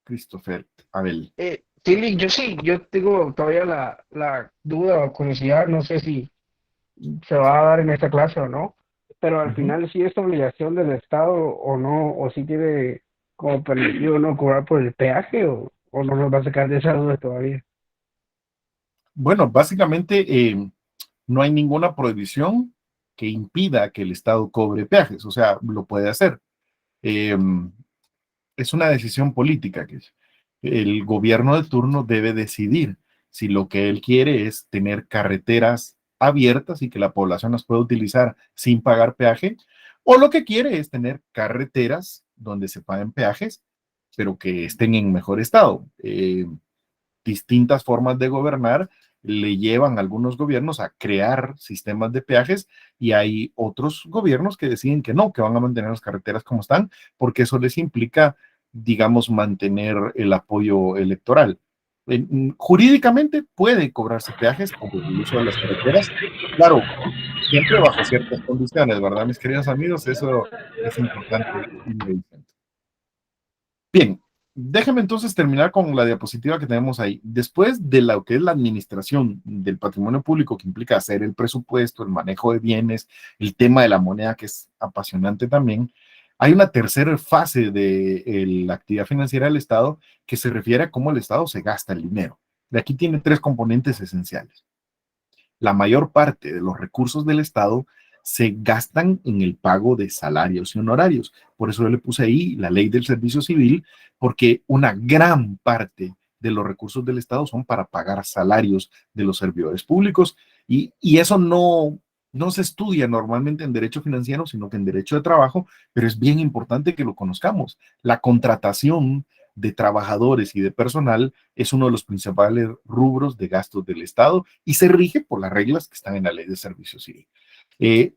[SPEAKER 1] Christopher, Abel.
[SPEAKER 10] Sí, yo tengo todavía la duda o curiosidad, no sé si se va a dar en esta clase o no, pero al final sí es obligación del Estado o no, o si tiene como permitido no cobrar por el peaje o no nos va a sacar de esa duda todavía.
[SPEAKER 1] Bueno, básicamente no hay ninguna prohibición que impida que el Estado cobre peajes, o sea, lo puede hacer. Es una decisión política que el gobierno de turno debe decidir si lo que él quiere es tener carreteras abiertas y que la población las pueda utilizar sin pagar peaje, o lo que quiere es tener carreteras donde se paguen peajes, pero que estén en mejor estado. Distintas formas de gobernar le llevan a algunos gobiernos a crear sistemas de peajes y hay otros gobiernos que deciden que no, que van a mantener las carreteras como están, porque eso les implica, digamos, mantener el apoyo electoral. Jurídicamente puede cobrarse peajes por el uso de las carreteras, claro, siempre bajo ciertas condiciones, ¿verdad, mis queridos amigos? Eso es importante. Bien, déjeme entonces terminar con la diapositiva que tenemos ahí. Después de lo que es la administración del patrimonio público, que implica hacer el presupuesto, el manejo de bienes, el tema de la moneda, que es apasionante también, hay una tercera fase de la actividad financiera del Estado que se refiere a cómo el Estado se gasta el dinero. De aquí tiene tres componentes esenciales. La mayor parte de los recursos del Estado se gastan en el pago de salarios y honorarios. Por eso yo le puse ahí la ley del servicio civil, porque una gran parte de los recursos del Estado son para pagar salarios de los servidores públicos y eso no se estudia normalmente en derecho financiero, sino que en derecho de trabajo, pero es bien importante que lo conozcamos. La contratación de trabajadores y de personal es uno de los principales rubros de gastos del Estado y se rige por las reglas que están en la ley de servicio civil.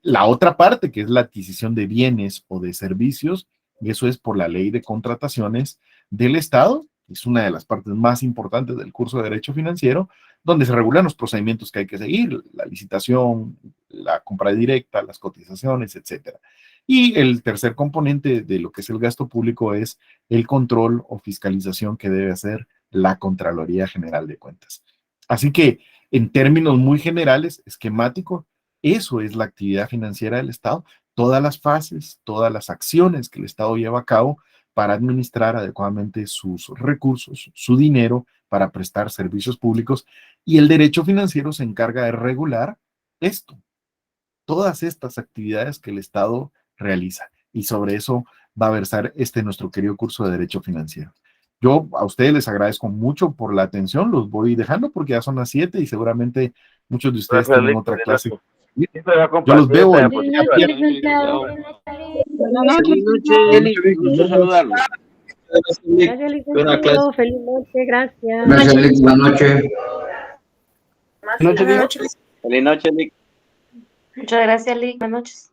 [SPEAKER 1] La otra parte, que es la adquisición de bienes o de servicios, eso es por la ley de contrataciones del Estado, es una de las partes más importantes del curso de Derecho Financiero, donde se regulan los procedimientos que hay que seguir, la licitación, la compra directa, las cotizaciones, etcétera. Y el tercer componente de lo que es el gasto público es el control o fiscalización que debe hacer la Contraloría General de Cuentas. Así que, en términos muy generales, esquemáticos, eso es la actividad financiera del Estado, todas las fases, todas las acciones que el Estado lleva a cabo para administrar adecuadamente sus recursos, su dinero, para prestar servicios públicos, y el derecho financiero se encarga de regular esto, todas estas actividades que el Estado realiza, y sobre eso va a versar nuestro querido curso de Derecho Financiero. Yo a ustedes les agradezco mucho por la atención, los voy dejando porque ya son las 7 y seguramente muchos de ustedes tienen otra clase. Yo los veo.
[SPEAKER 6] Buenas noches, gusto saludarlos.
[SPEAKER 3] Gracias, licenciado. Feliz noche, gracias.
[SPEAKER 11] Gracias, Lick. Buenas noches.
[SPEAKER 3] Buenas noches.
[SPEAKER 6] Feliz noche, Lick.
[SPEAKER 3] Muchas gracias, Lick. Buenas noches.